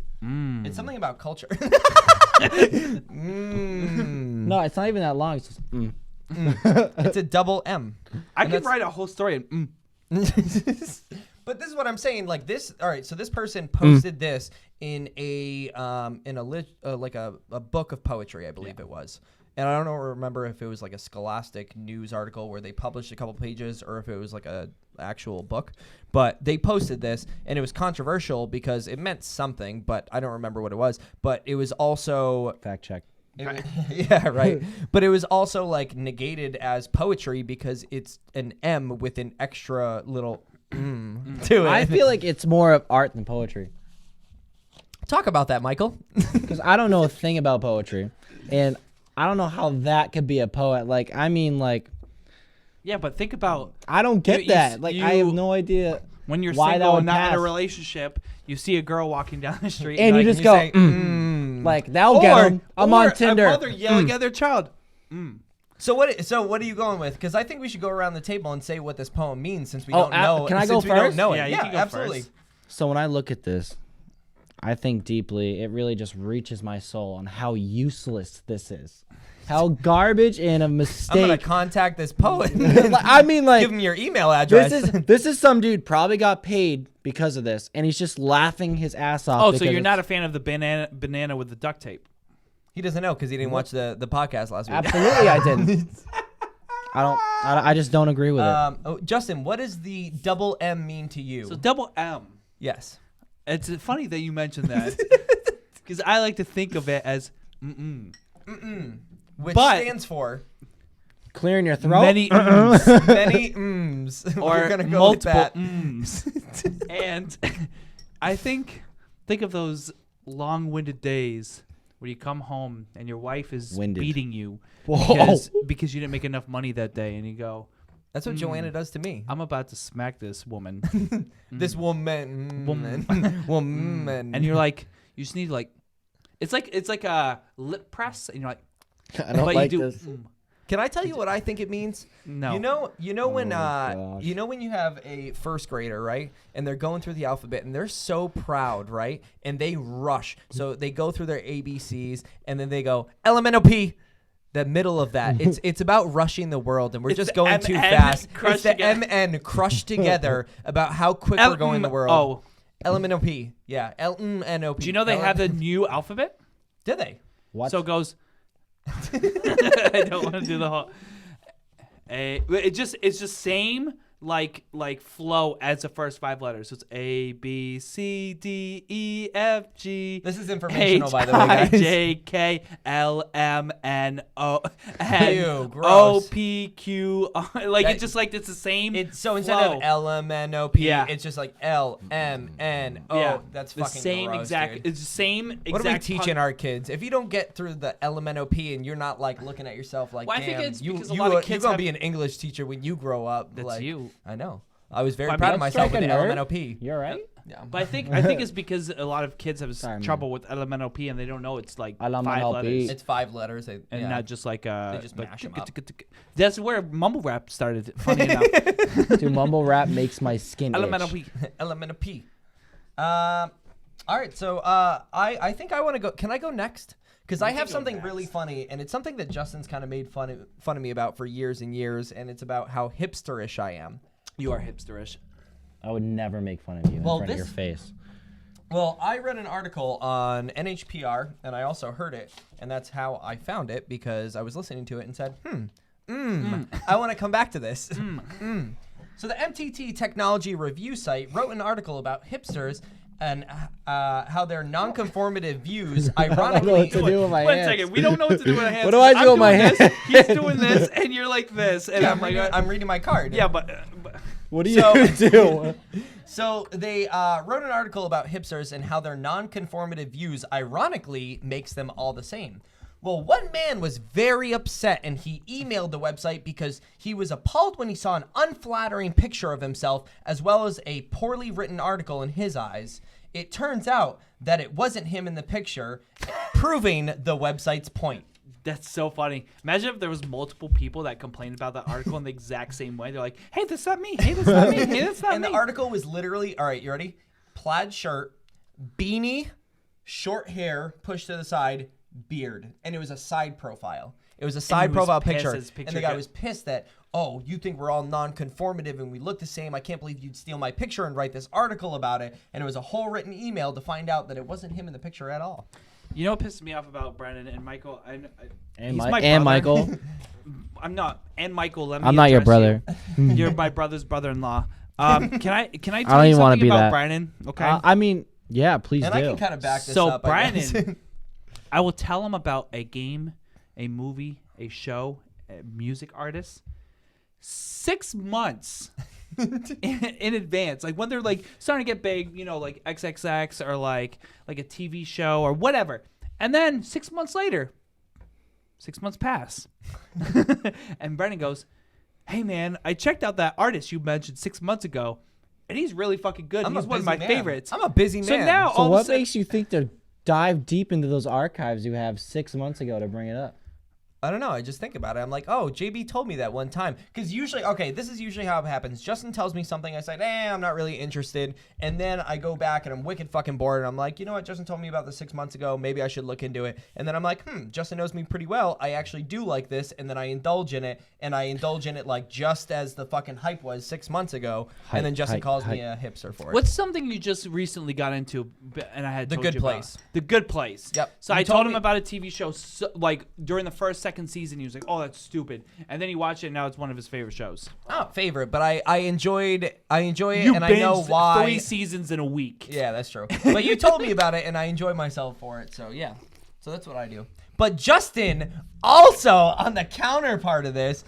It's something about culture. No, it's not even that long. It's just, It's a double M. I And could that's- write a whole story. But this is what I'm saying. Like this. All right. So this person posted this in a like a book of poetry, I believe it was. And I don't remember if it was like a Scholastic news article where they published a couple pages, or if it was like a actual book. But they posted this, and it was controversial because it meant something, but I don't remember what it was. But it was also fact check. yeah, right. But it was also like negated as poetry because it's an M with an extra little to it. I feel like it's more of art than poetry. Talk about that, Michael. Because I don't know a thing about poetry. And I don't know how that could be a poet. Like, I mean, like, Yeah, but think about I don't get You- that. Like, I have you- no idea. when you're Why that single would and not in pass. a relationship, you see a girl walking down the street, And you like, just go, say, like, that'll get him. I'm on Tinder. A mother yelling at their child. So what are you going with? Because I think we should go around the table and say what this poem means, since we don't know. Can I go since we don't first? know it. Yeah, you can go absolutely. first. So when I look at this, I think deeply. It really just reaches my soul on how useless this is. How garbage and a mistake. I'm gonna contact this poet. I mean, like, give him your email address. This is some dude probably got paid because of this, and he's just laughing his ass off. Oh, so you're not a fan of the banana with the duct tape? He doesn't know because he didn't watch the podcast last week. Absolutely, I didn't. I just don't agree with it. Justin, what does the double M mean to you? So double M. Yes. It's funny that you mentioned that because I like to think of it as Which But- stands for Clearing your throat. many many mms. or We're gonna go multiple with that. And I think of those long-winded days where you come home and your wife is Winded. beating you Whoa. because you didn't make enough money that day, and you go, That's what Joanna does to me. I'm about to smack this woman. This woman. Woman. And you're like, you just need like, it's like a lip press, and you're like, I don't but like you do. this. Can I tell you what I think it means? No. You know when gosh. you know when you have a first grader, right? And they're going through the alphabet and they're so proud, right? And they rush. So they go through their ABCs and then they go elemental P. The middle of that. It's about rushing the world, and we're just going too fast. It's the MN crushed together about how quick we're going in the world. Oh, Elemental P. Yeah. LMNOP. do you know they have the new alphabet? Did they? What? So it goes. I don't want to do the whole. It's just same like flow as the first 5 letters. So it's A B C D E F G. This is informational, by the way, guys. J K L M N O N Ew, gross. O P Q. Like That- it's just like it's the same. So instead flow. of LMNOP, Yeah. it's just like LMNO. Yeah, That's the fucking same gross, exact. dude. It's the same exact. What are we teaching our kids? If you don't get through the LMNOP and you're not like looking at yourself like, Well, I think damn, it's you, because a you, lot of you're kids gonna have- be an English teacher when you grow up. That's like, you. I know. I was very Well, I proud mean, of Let's myself strike with a the nerve. LMNOP. You're right. Yeah. But I think it's because a lot of kids have Sorry, trouble with LMNOP and they don't know it's like 5 LMNOP. letters It's 5 letters. and yeah. not just like They just mash 'em up. That's where mumble rap started. Funny enough, Dude, mumble rap makes my skin itch. LMNOP. LMNOP. All right, so I think I want to go. Can I go next? Because I have something really funny, and it's something that Justin's kind of made fun of me about for years and years, and it's about how hipsterish I am. You are hipsterish. I would never make fun of you in front of your face. Well, I read an article on NHPR, and I also heard it, and that's how I found it, because I was listening to it and said, I want to come back to this. So the MTT Technology Review site wrote an article about hipsters and how their non-conformative views I don't know ironically... what to do with my Wait a hands. second, we don't know what to do with our hands. What do I do I'm with my doing hands? this, He's doing this, and you're like this, and Yeah, I'm like, I'm reading my card. yeah, but What do So- you do? So they wrote an article about hipsters and how their non-conformative views ironically makes them all the same. Well, one man was very upset and he emailed the website because he was appalled when he saw an unflattering picture of himself as well as a poorly written article in his eyes. It turns out that it wasn't him in the picture, proving the website's point. that's so funny. Imagine if there was multiple people that complained about that article in the exact same way. They're like, hey, that's not me. Hey, that's not me. Hey, that's not And me. the article was literally, all right, you ready? Plaid shirt, beanie, short hair pushed to the side, beard. And it was a side profile. It was a side was profile pissed picture. his picture And the guy got- was pissed that, oh, you think we're all non-conformative and we look the same. I can't believe you'd steal my picture and write this article about it. And it was a whole written email to find out that it wasn't him in the picture at all. You know what pisses me off about Brennan and Michael? And, he's Mi- my and brother. Michael. I'm not. And Michael, let me I'm not your address brother. You. You're my brother's brother-in-law. Can I tell don't you even wanna something be about that. Brandon? Okay. I mean, yeah, please And do. I can kind of back this So up. I guess. Brandon, I will tell him about a game, a movie, a show, a music artist. 6 months in advance, like when they're like starting to get big, you know, like XXX or like a TV show or whatever, and then 6 months later, 6 months pass, and Brennan goes, "Hey man, I checked out that artist you mentioned 6 months ago, and he's really fucking good. I'm He's a one of busy my man. favorites." I'm a busy So man. now So all of a what sudden- makes you think to dive deep into those archives you have 6 months ago to bring it up? I don't know. I just think about it. I'm like, oh, JB told me that one time. Because usually, okay, this is usually how it happens. Justin tells me something. I say, I'm not really interested. And then I go back and I'm wicked fucking bored. And I'm like, you know what? Justin told me about this 6 months ago. Maybe I should look into it. And then I'm like, Justin knows me pretty well. I actually do like this. And then I indulge in it. And I indulge in it like just as the fucking hype was 6 months ago. And then Justin calls me a hipster for it. What's something you just recently got into and I had The told Good you about? Place. The Good Place. Yep. So You I told him me- about a TV show like during the second season. He was like, oh, that's stupid. And then he watched it and now it's one of his favorite shows. Not favorite, but I enjoy it You and I know binged why. 3 seasons in a week. Yeah, that's true. But you told me about it, and I enjoy myself for it. So yeah, so that's what I do. But Justin, also on the counter part of this,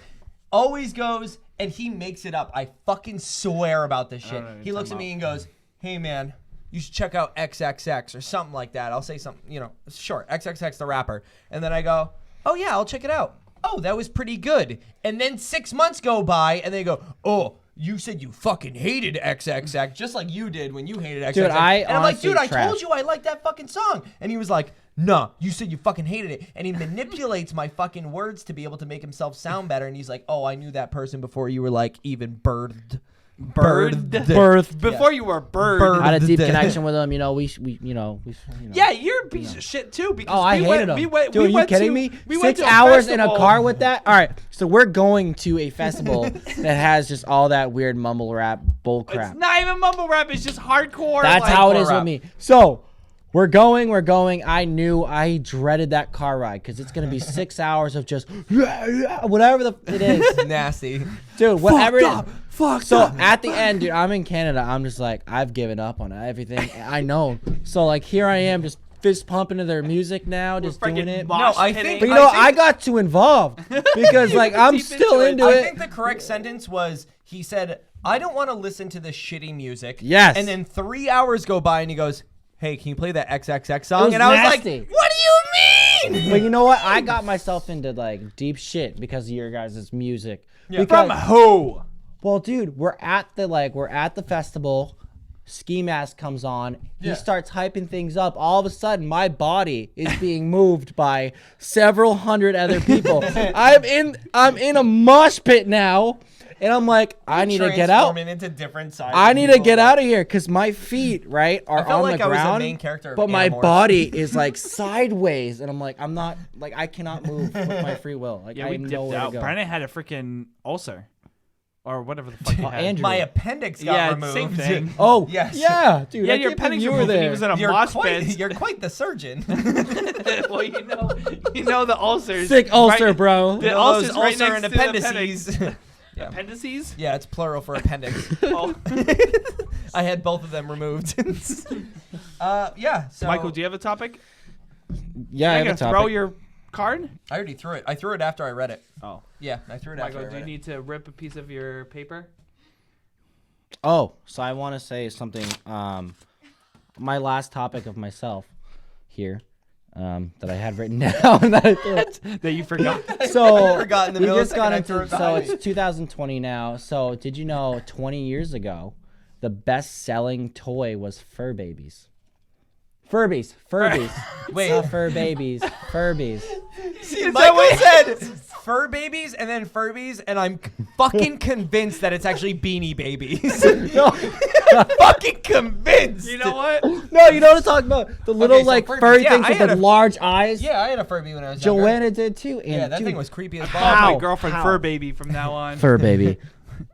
always goes and he makes it up. I fucking swear about this shit. He looks at me and goes, "Hey man, you should check out XXX or something like that." I'll say something, sure, XXX the rapper, and then I go, "Oh yeah, I'll check it out. Oh, that was pretty good." And then 6 months go by, and they go, "Oh, you said you fucking hated XXX, just like you did when you hated XXX." Dude, and I'm like, honestly dude, I trash. told you I like that fucking song. And he was like, "No, you said you fucking hated it." And he manipulates my fucking words to be able to make himself sound better. And he's like, "Oh, I knew that person before you were like even birthed." Before you were bird. I had a deep Birthday. connection with him. Yeah, you're a piece of shit too. Because Oh, I we hated went, him. We went, Dude, we are you went kidding to, me? We went 6 to hours in a festival. car with that? All right, so we're going to a festival that has just all that weird mumble rap bull crap. It's not even mumble rap. It's just hardcore. That's like, how it is rap. with me. So we're going. I dreaded that car ride because it's gonna be 6 hours of just whatever it is, Nasty. dude. Whatever it is. Fucked So up. at the end, dude, I'm in Canada. I'm just like, I've given up on everything. I know. So like here I am, just fist pumping to their music now, just doing freaking it. mosh No, I pitting. think- But I got too involved because like I'm deep still into into it. I it. think the correct sentence was he said, "I don't want to listen to this shitty music." Yes. And then 3 hours go by and he goes, "Hey, can you play that XXX song?" was And I was nasty. like, "What do you mean?" But you know what? I got myself into like deep shit because of your guys' music. Yeah. Because, From who? well, dude, we're at the festival. Ski Mask comes on. He Yeah. starts hyping things up. All of a sudden, my body is being moved by several hundred other people. I'm in a mosh pit now, and I'm like, I need to get out. Transforming into different sides. I need to get out of here because my feet, right, are felt on like the I was the ground, main character of but my Animorphs. body is like sideways, and I'm like, I'm not, like, I cannot move with my free will. Like, Yeah, I we have dipped nowhere to out. go. Brandon had a freaking ulcer. Or whatever the fuck he had. Andrew. My appendix got Yeah, removed. same thing. Oh, Yes. yeah, dude. Yeah, I your can't believe appendix you were removed and there. he was in a You're mosh quite, pit. you're quite the surgeon. Well, you know the ulcers. Sick ulcer, right- bro. The Those ulcers right ulcer next and to the appendices. Yeah. Appendices? Yeah, it's plural for appendix. Oh. I had both of them removed. Yeah. So Michael, do you have a topic? Yeah, I You're have a gonna topic. throw your card? I already threw it. I threw it after I read it. Oh. Yeah, I threw it after Michael, I do read you it. need to rip a piece of your paper? Oh, so I want to say something. My last topic of myself here, that I had written down. That I threw. That you forgot. So I forgot in the we millisecond just got I threw into. it So behind it's 2020 now. So did you know 20 years ago, the best-selling toy was fur babies? Furbies. Wait. Not fur babies. Furbies. See, Michael said fur babies and then Furbies, and I'm fucking convinced that it's actually Beanie Babies. No, Fucking convinced. You know what? no, you know what I'm talking about? The little Okay, so like Furbies. furry Yeah, things I with had the a- large eyes. Yeah, I had a Furby when I was younger. Joanna did too. And Yeah, that dude, thing was creepy as Call fuck. How? my girlfriend How? Fur Baby from now on. fur baby.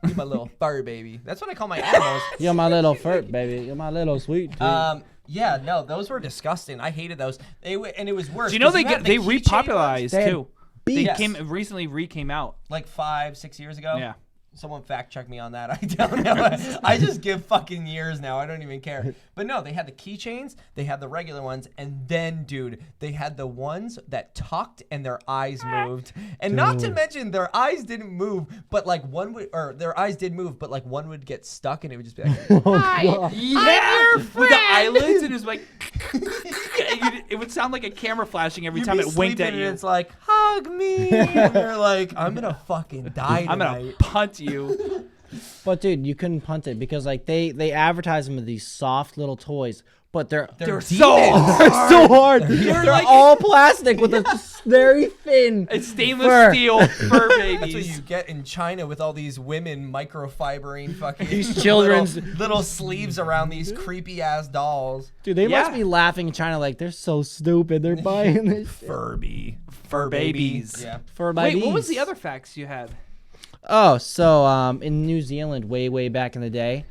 You're my little fur baby. That's what I call my animals. You're my little fur baby. You're my little sweet. Dude. Yeah, no, those were disgusting. I hated those. And it was worse. Do you know 'cause they had they the keychain repopularized ones, They had too? They beaks. recame out. like 5-6 years ago. Yeah. Someone fact check me on that. I don't know. I just give fucking years now. I don't even care. But no, they had the keychains, they had the regular ones, and then, dude, they had the ones that talked and their eyes moved. And not to mention their eyes didn't move, but like one would, or their eyes did move, but like one would get stuck and it would just be like, Hi, Yeah, I'm your with the eyelids, friend. and it was like, it would sound like a camera flashing every you'd time be it winked sleeping at and you. it's like, hug me. And they're like, I'm gonna fucking die I'm gonna tonight. punt you. But dude, you couldn't punt it because like they advertise them with these soft little toys, but they're They're so demons. hard. They're so hard. They're They're like- all plastic with a very thin. It's stainless fur. steel fur babies. That's what you get in China with all these women microfibering fucking These children's- little sleeves around these creepy ass dolls. Dude, they must Yeah. be laughing in China like they're so stupid. They're buying this shit. Fur babies. Yeah. For Wait, what was babies. the other facts you had? Oh, so in New Zealand, way back in the day,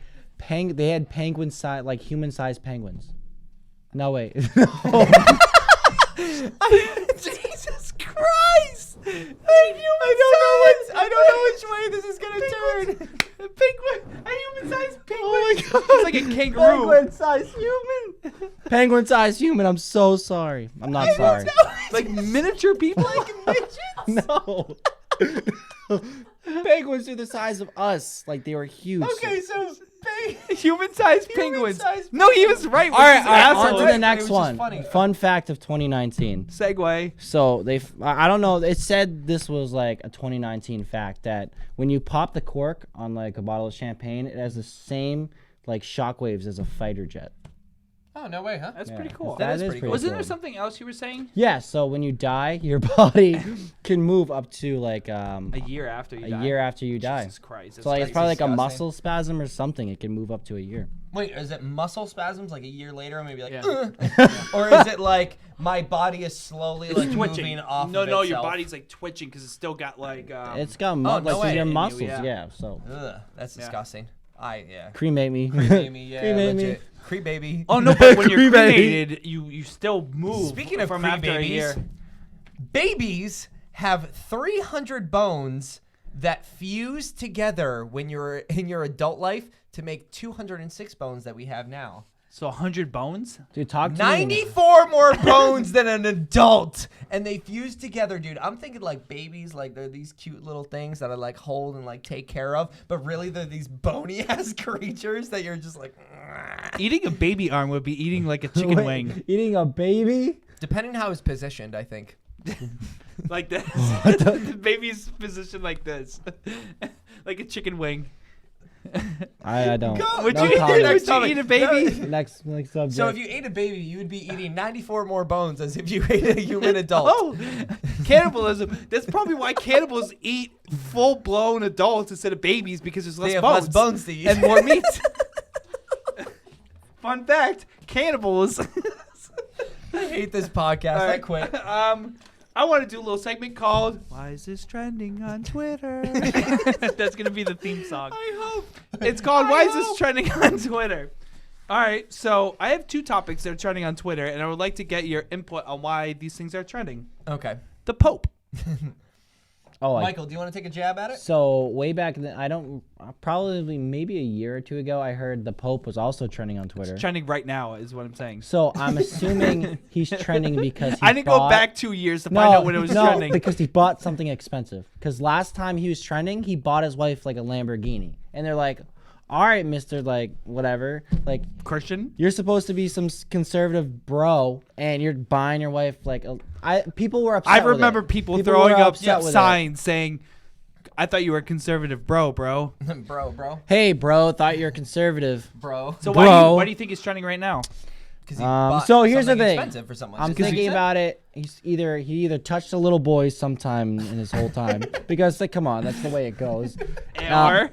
they had penguin size, like human-sized penguins. No wait. Jesus Christ! I don't know which way this is gonna turn. A human-sized penguin. Oh my god! It's like a kangaroo. Penguin-sized human. Penguin-sized human. I'm so sorry. I'm not sorry. Like miniature people. No. Penguins are the size of us. Like they were huge. Okay, so Human-sized penguins. Human-sized No, he was right. All right, on asshole. to Right, the next it was just one. funny. Fun fact of 2019. Segue. So I don't know. It said this was like a 2019 fact that when you pop the cork on like a bottle of champagne, it has the same like shockwaves as a fighter jet. Oh, no way, huh? That's Yeah, pretty cool. That is pretty cool. Wasn't cool. there something else you were saying? Yeah. So when you die, your body can move up to like A year after you a died. year after you die. Jesus Christ. So like it's That's probably like a disgusting. muscle spasm or something. It can move up to a year. Wait, is it muscle spasms like a year later? I'm maybe like, Yeah. or is it like my body is slowly like twitching. moving off? No, of your itself? body's like twitching because it's still got like. It's got no like way. your In you, muscles. yeah. Yeah. So Ugh, that's disgusting. Yeah. cremate me. Cremate me, yeah, Cremate me. legit. Cree baby. Oh no! But when you're Cremated. cremated, you still move. Speaking of from Cree after a babies, year. babies have 300 bones that fuse together when you're in your adult life to make 206 bones that we have now. So 100 bones. Dude, talk to me. 94 more bones than an adult, and they fuse together, dude. I'm thinking like babies, like they're these cute little things that I like hold and like take care of, but really they're these bony ass creatures that you're just like. Eating a baby arm would be eating like a chicken Wait, wing, Eating a baby? Depending how it's positioned, I think. like this. The baby's positioned like this, like a chicken wing. I don't. Would No you, comment. would you eat a baby? Next subject. So if you ate a baby, you would be eating 94 more bones as if you ate a human adult. Oh, cannibalism. That's probably why cannibals eat full-blown adults instead of babies, because there's less they have bones. less bones to eat. And more meat. Fun fact, cannibals. I hate this podcast. All I right. quit. I want to do a little segment called "Why Is This Trending on Twitter?" That's gonna be the theme song. I hope. It's called "Why Is This Trending on Twitter?" All right, so I have 2 topics that are trending on Twitter, and I would like to get your input on why these things are trending. Okay. The Pope. Michael, do you want to take a jab at it? So way back then, probably maybe a year or 2 ago, I heard the Pope was also trending on Twitter. Trending right now is what I'm saying. So I'm assuming he's trending because he I didn't go back 2 years to find out when it was no, trending. because he bought something expensive. Because last time he was trending, he bought his wife like a Lamborghini, and they're like, "All right, Mister, like whatever, like Christian. you're supposed to be some conservative bro, and you're buying your wife like people were upset. I remember with it. people were throwing up upset with it. signs saying, "I thought you were a conservative, bro." bro. Hey, bro, thought you're conservative. So Bro. why do you think it's trending right now? Because he bought So here's the something thing. expensive for someone. I'm Just like thinking you said. about it. He either touched a little boy sometime in his whole time because like come on, that's the way it goes.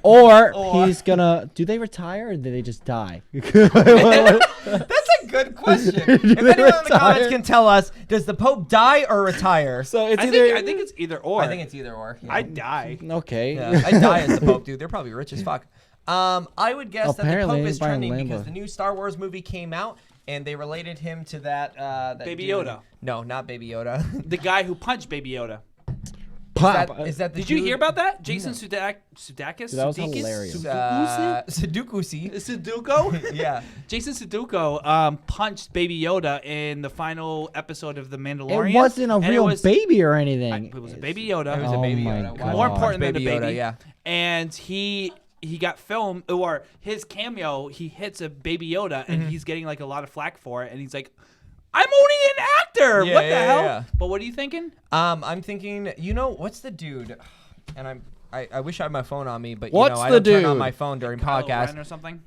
Or he's gonna. Do they retire or do they just die? That's a good question. If anyone in the comments can tell us, does the Pope die or retire? So it's I think it's either or. I think it's either or. Yeah. I'd die. okay. Yeah, I'd die as the Pope, dude. They're probably rich as fuck. I would guess that the Apparently, Pope he's is buying trending Lambo. because the new Star Wars movie came out and they related him to that Baby dude. Yoda. No, not Baby Yoda. The guy who punched Baby Yoda. Is that the Did you dude? hear about that? Jason Sudeikis? Dude, that was hilarious. Sudoku. Sudoku? Yeah. Jason Sudeikis punched Baby Yoda in the final episode of The Mandalorian. It wasn't a and real it was, baby or anything. It was a Baby Yoda. It was a Oh Baby my Yoda. God. More important than Baby a baby. Yoda, yeah. And he got filmed, or his cameo, he hits a Baby Yoda, and he's getting like a lot of flack for it, and he's like, "I'm only an actor. Yeah, what the yeah, hell?" yeah. But what are you thinking? I'm thinking, what's the dude? And I wish I had my phone on me, but What's I the don't turn on dude? my phone during Kylo podcasts. Ren or something?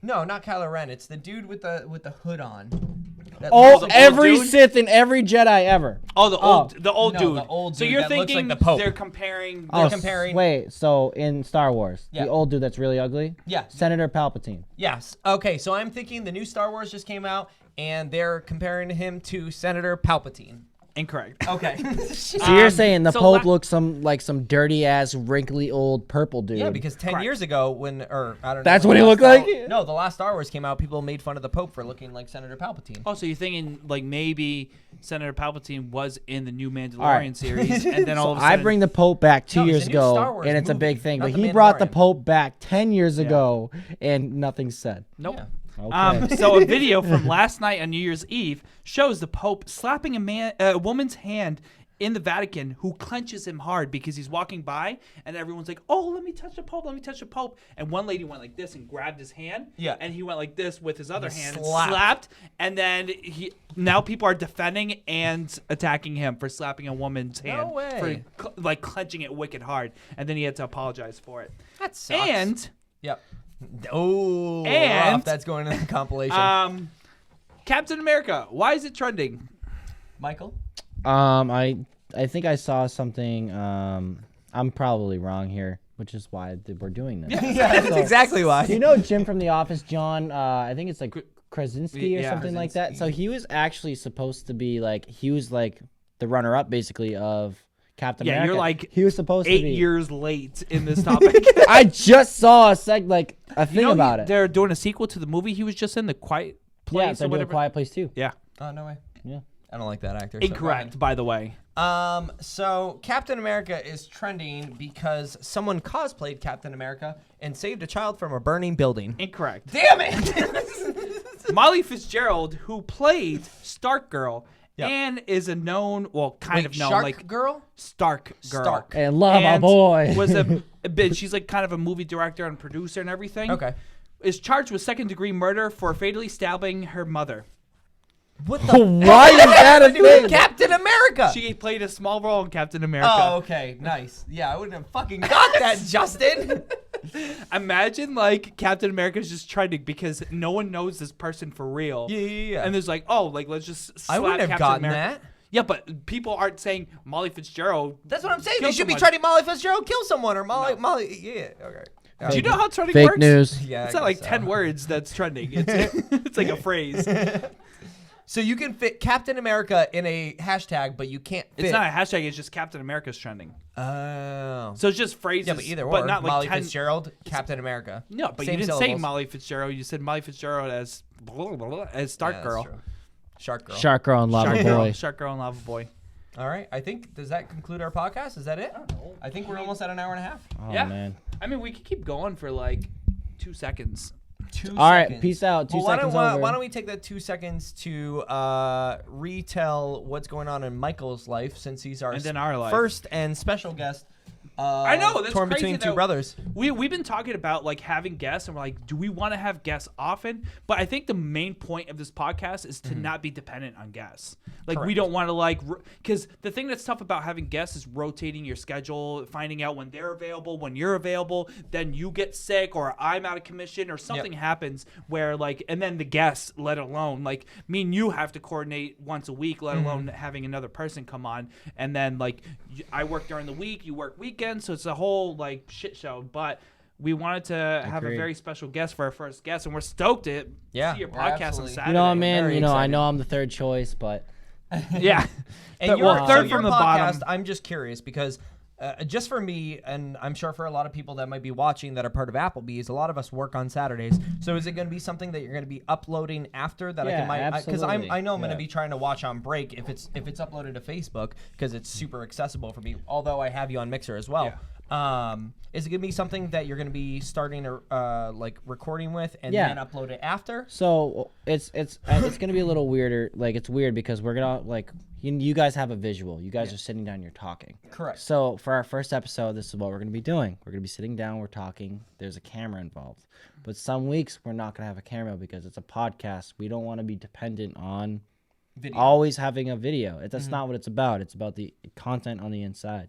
No, not Kylo Ren. It's the dude with the hood on. Every dude? Sith and every Jedi ever. Oh, the old dude. the old So dude you're that looks thinking like the Pope. they're comparing. Comparing. Wait, so in Star Wars, Yeah. the old dude that's really ugly? Yeah. Senator Palpatine. Yes. Okay, so I'm thinking the new Star Wars just came out, and they're comparing him to Senator Palpatine. Incorrect. Okay. So you're saying the so Pope looks like some dirty ass, wrinkly old purple dude? Yeah, because 10 years ago, I don't know. That's when what he the looked last like? Star- No, the last Star Wars came out. People made fun of the Pope for looking like Senator Palpatine. Oh, so you're thinking like maybe Senator Palpatine was in the new Mandalorian right. series, and then all of a sudden I bring the Pope back 2 No, it's years a new Star ago, Wars and it's a movie, big thing. not But the he brought the Mandalorian. Pope back 10 years ago, and nothing said. Nope. Yeah. Okay. So a video from last night on New Year's Eve shows the Pope slapping a woman's hand in the Vatican who clenches him hard because he's walking by and everyone's like, oh, let me touch the Pope, let me touch the Pope. And one lady went like this and grabbed his hand. Yeah. And he went like this with his other hand and slapped. slapped. And then now people are defending and attacking him for slapping a woman's hand. way. For like clenching it wicked hard. And then he had to apologize for it. That sucks. And Yep. Oh, And- rough. That's going in the compilation. Captain America, why is it trending? Michael? I think I saw something. I'm probably wrong here, which is why we're doing this. Yeah, that's exactly why. Do you know Jim from The Office, John? I think it's like Krasinski or Yeah. something like that. So he was actually supposed to be he was like the runner-up basically of Captain Yeah, America. you're like he was supposed 8 to be. years late in this topic. I just saw a thing about it. They're doing a sequel to the movie he was just in, The Quiet Place Yeah, or they're doing whatever. Quiet Place too. Yeah. Oh, no way. Yeah. I don't like that actor. so go Incorrect, by the way. ahead. So Captain America is trending because someone cosplayed Captain America and saved a child from a burning building. Incorrect. Damn it! Molly Fitzgerald, who played Stark Girl Yep. and is a known, well, kind Wait, of known, Shark like Girl? Stark Girl. Stark. And love And a boy. was a bit. She's like kind of a movie director and producer and everything. Okay. Is charged with second-degree murder for fatally stabbing her mother. What the Why is that a thing? Captain America! She played a small role in Captain America. Oh, okay. Nice. Yeah, I wouldn't have fucking got that, Justin. Imagine like Captain America's just trending because no one knows this person for real. Yeah. And there's like, oh, like let's just slap I wouldn't have Captain gotten America. that. Yeah, but people aren't saying Molly Fitzgerald. That's what I'm saying. Kill They should be someone. trending Molly Fitzgerald kill someone or Molly. Yeah. Okay. Do you know how trending Fake works? news. Yeah. It's I not like guess 10 so. words that's trending. It's like a phrase. So you can fit Captain America in a hashtag, but you can't fit. It's not a hashtag. It's just Captain America's trending. Oh. So it's just phrases. Yeah, but either but or. not like Molly 10. Fitzgerald, Captain America. No, but Same you didn't say syllables. Molly Fitzgerald. You said Molly Fitzgerald as Stark Yeah, that's Girl. true. Shark Girl. Shark Girl and Lava Shark Boy. Girl. Shark Girl and Lava Boy. All right. I think, does that conclude our podcast? Is that it? I think we're almost at an hour and a half. Oh Yeah. man. I mean, we could keep going for like 2 seconds. 2 All right, seconds. peace out. 2 Well, seconds over. why don't we take that 2 seconds to retell what's going on in Michael's life since he's our And then our life. first and special guest. I know, that's torn crazy, between two though. brothers. We've been talking about like having guests, and we're like, do we want to have guests often? But I think the main point of this podcast is to not be dependent on guests. Like we Correct. don't want to like, because the thing that's tough about having guests is rotating your schedule, finding out when they're available, when you're available. Then you get sick, or I'm out of commission, or something happens where like, and then the guests, let alone like me and you have to coordinate once a week, let alone having another person come on. And then like I work during the week, you work weekends, so it's a whole like shit show. But we wanted to have a Agreed. very special guest for our first guest, and we're stoked to see your we're podcast on absolutely- Saturday. You know, man. Very You know, I excited. know I'm the third choice, but Yeah. And Well, your, third so your from the podcast, bottom. I'm just curious because just for me, and I'm sure for a lot of people that might be watching that are part of Applebee's, a lot of us work on Saturdays. So is it going to be something that you're going to be uploading after that? Yeah, Because absolutely. I know I'm going to Yeah. be trying to watch on break if it's uploaded to Facebook because it's super accessible for me. Although I have you on Mixer as well. Is it going to be something that you're going to be starting like recording with and Yeah. then upload it after? so it's gonna be a little weirder. Like it's weird because we're gonna like you guys have a visual. You guys are sitting down, you're talking. Correct. So for our first episode, this is what we're gonna be doing. We're gonna be sitting down, we're talking. There's a camera involved, but some weeks we're not gonna have a camera because it's a podcast. We don't want to be dependent on Video. always having a video. That's not what it's about. It's about the content on the inside.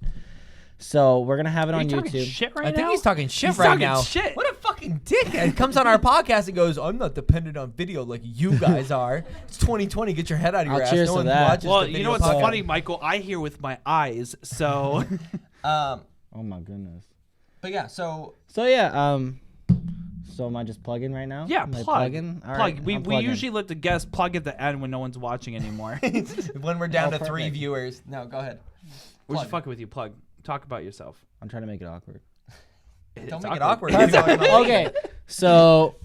So we're gonna have it Are on you talking YouTube. shit right I think now? he's talking shit He's right talking now. shit. What a fucking fucking dickhead comes on our podcast and goes, I'm not dependent on video like you guys are. It's 2020. Get your head out of your ass. cheers No to one that. watches Well, the you video know what's podcast. funny, Michael? I hear with my eyes, so. Oh my goodness. But yeah, so So yeah, so am I just plugging right now? Yeah, Am I plug. plugging? All Plug. right, We I'm plugging. usually let the guests plug at the end when no one's watching anymore. when we're down to 3 perfect. viewers. No, go ahead. We're Plug. just fucking with you. Plug. Talk about yourself. I'm trying to make it awkward. Don't It's make it awkward. Okay, so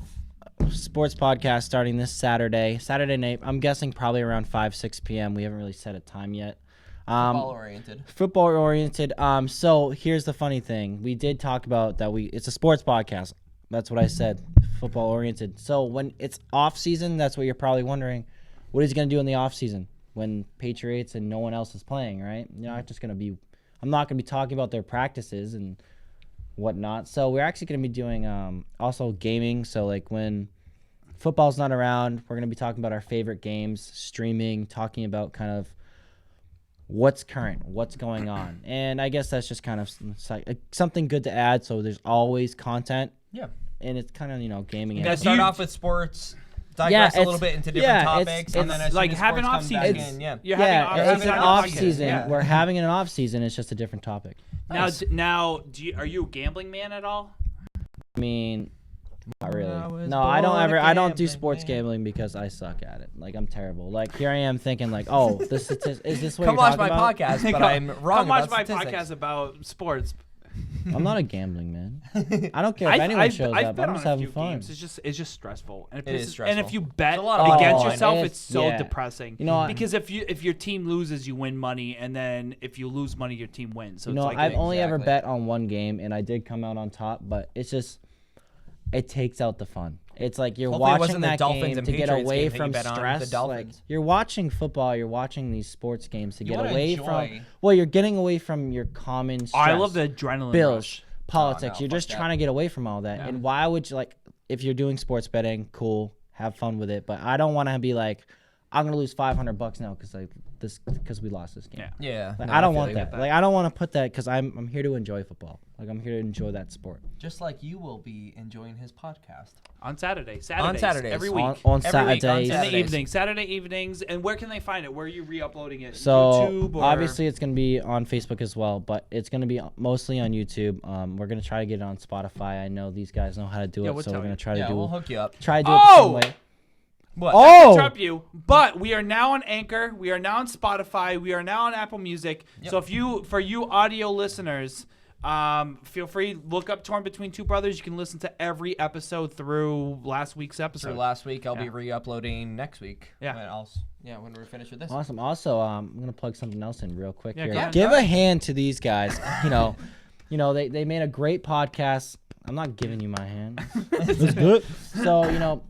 sports podcast starting this Saturday night. I'm guessing probably around 5-6 p.m. We haven't really set a time yet. Football oriented. Football oriented. So here's the funny thing. We did talk about that. It's a sports podcast. That's what I said. Football oriented. So when it's off season, that's what you're probably wondering. What is he gonna do in the off season when Patriots and no one else is playing? Right? You're not just gonna be. I'm not gonna be talking about their practices and whatnot. So we're actually gonna be doing also gaming. So like when football's not around, we're gonna be talking about our favorite games, streaming, talking about kind of what's current, what's going on. And I guess that's just kind of something good to add. So there's always content. Yeah. And it's kind of, gaming. You and guys start off with sports, digress a little bit into different topics, and then as like soon as having sports off come back seasons. in, yeah. You're yeah, having it's an on off podcast. season. Yeah. We're having an off season. It's just a different topic. Nice. Now, are you a gambling man at all? I mean, not really. I was No, I don't born a ever. I don't do gambling sports man. gambling because I suck at it. Like I'm terrible. Like here I am thinking like, oh, is this what Come you're watch talking my about? podcast, but I'm wrong Come watch about my statistics. podcast about sports. I'm not a gambling man. I don't care if anyone shows I've up. bet I'm on just a having few fun. games. It's just stressful. And It is And stressful. if you bet It's a lot of against fun. yourself, Oh, it's so yeah. depressing. You know what? Because if your team loses, you win money, and then if you lose money, your team wins. So You it's know, like I've only ever Exactly. bet on one game, and I did come out on top, but it's just, it takes out the fun. It's like you're Hopefully it watching wasn't the that Dolphins game and to get Patriots away game that you from bet on, the stress. Like Dolphins. you're watching football, you're watching these sports games to get wanna away enjoy. from. Well, you're getting away from your common stress. I love the adrenaline bills, rush. politics. no, You're fuck just that. trying to get away from all that. Yeah. And why would you if you're doing sports betting, cool, have fun with it. But I don't want to be like, I'm gonna lose $500 now because we lost this game. Yeah. Yeah. Like, no, I don't feel want you. that. Like I don't want to put that because I'm here to enjoy football. Like I'm here to enjoy that sport. Just like you will be enjoying his podcast. On Saturdays. Saturdays. Every week. On Every week on Saturdays. in the Saturdays. Saturday evenings. And where can they find it? Where are you re-uploading it? So YouTube or obviously it's gonna be on Facebook as well, but it's gonna be mostly on YouTube. We're gonna try to get it on Spotify. I know these guys know how to do Yeah, it, we'll so we're tell gonna you. try to Yeah, do we'll hook you up. it the same way. What? Oh, interrupt you, but we are now on Anchor. We are now on Spotify. We are now on Apple Music. So for you audio listeners, feel free look up Torn Between Two Brothers. You can listen to every episode through last week's episode. Through last week, I'll Yeah. be re-uploading next week. Yeah. When we're finished with this. awesome. Also, I'm gonna plug something else in real quick Yeah, here. go ahead. Give a hand to these guys. They made a great podcast. I'm not giving you my hand. It's good. So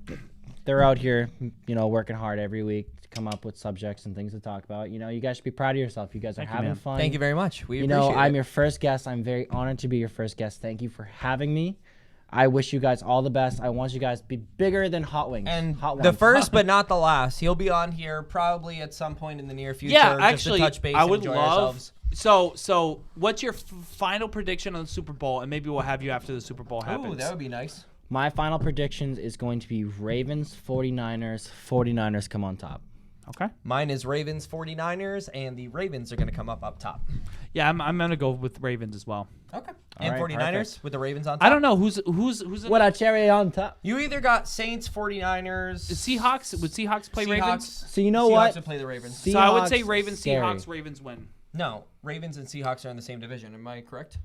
they're out here, working hard every week to come up with subjects and things to talk about. You guys should be proud of yourself. You guys are Thank you, having man. fun. Thank you very much. We appreciate I'm it. your first guest. I'm very honored to be your first guest. Thank you for having me. I wish you guys all the best. I want you guys to be bigger than Hot Wings. And Hot the Wings. first but not the last. He'll be on here probably at some point in the near future. Yeah, just actually, to touch base I and would enjoy love. ourselves. So what's your final prediction on the Super Bowl? And maybe we'll have you after the Super Bowl happens. Ooh, that would be nice. My final predictions is going to be Ravens, 49ers. 49ers come on top. Okay. Mine is Ravens 49ers, and the Ravens are going to come up top. Yeah, I'm gonna go with Ravens as well. Okay. And right, 49ers perfect. with the Ravens on top. I don't know who's in What a cherry on top. You either got Saints, 49ers. the Seahawks. Would Seahawks play Seahawks. Ravens? So you know Seahawks what? would play the Ravens. So I would say Seahawks, Ravens, scary. Seahawks, Ravens win. No, Ravens and Seahawks are in the same division. Am I correct?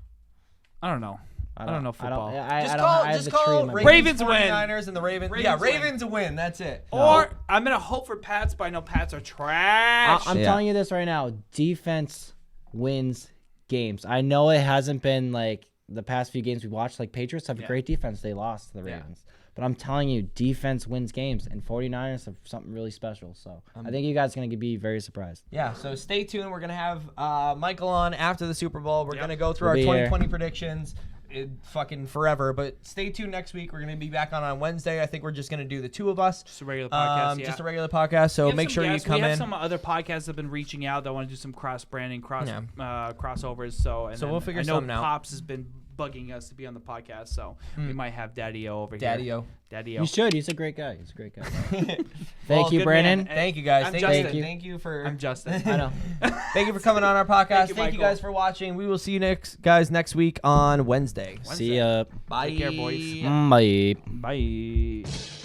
I don't know. I don't know football. Just I call, have just the tree call in my brain. Ravens win. 49ers and the Ravens. Yeah, Ravens win. Ravens win. That's it. Or I'm gonna hope for Pats, but I know Pats are trash. I'm telling you this right now. Defense wins games. I know it hasn't been like the past few games we watched. Like Patriots have a great defense. They lost to the Ravens. But I'm telling you, defense wins games. And 49ers have something really special. So I think you guys are going to be very surprised. Yeah, so stay tuned. We're going to have Michael on after the Super Bowl. We're going to go through We'll our be 2020 predictions fucking forever. But stay tuned next week. We're going to be back on Wednesday. I think we're just going to do the two of us. Just a regular podcast. Just a regular podcast. So make sure you come We have in. some other podcasts that have been reaching out that want to do some cross branding, crossovers. So we'll figure something out. Pops has been bugging us to be on the podcast, so we might have Daddy-O over here. Daddy-O. You should. He's a great guy. Thank Well, you, good Brandon. man. Thank you guys. I'm Thank Justin. you. Thank you for. I'm Justin. I know. Thank you for coming on our podcast. Thank you, Guys for watching. We will see you guys next week on Wednesday. See ya. Bye. Take care, boys. Bye. Bye.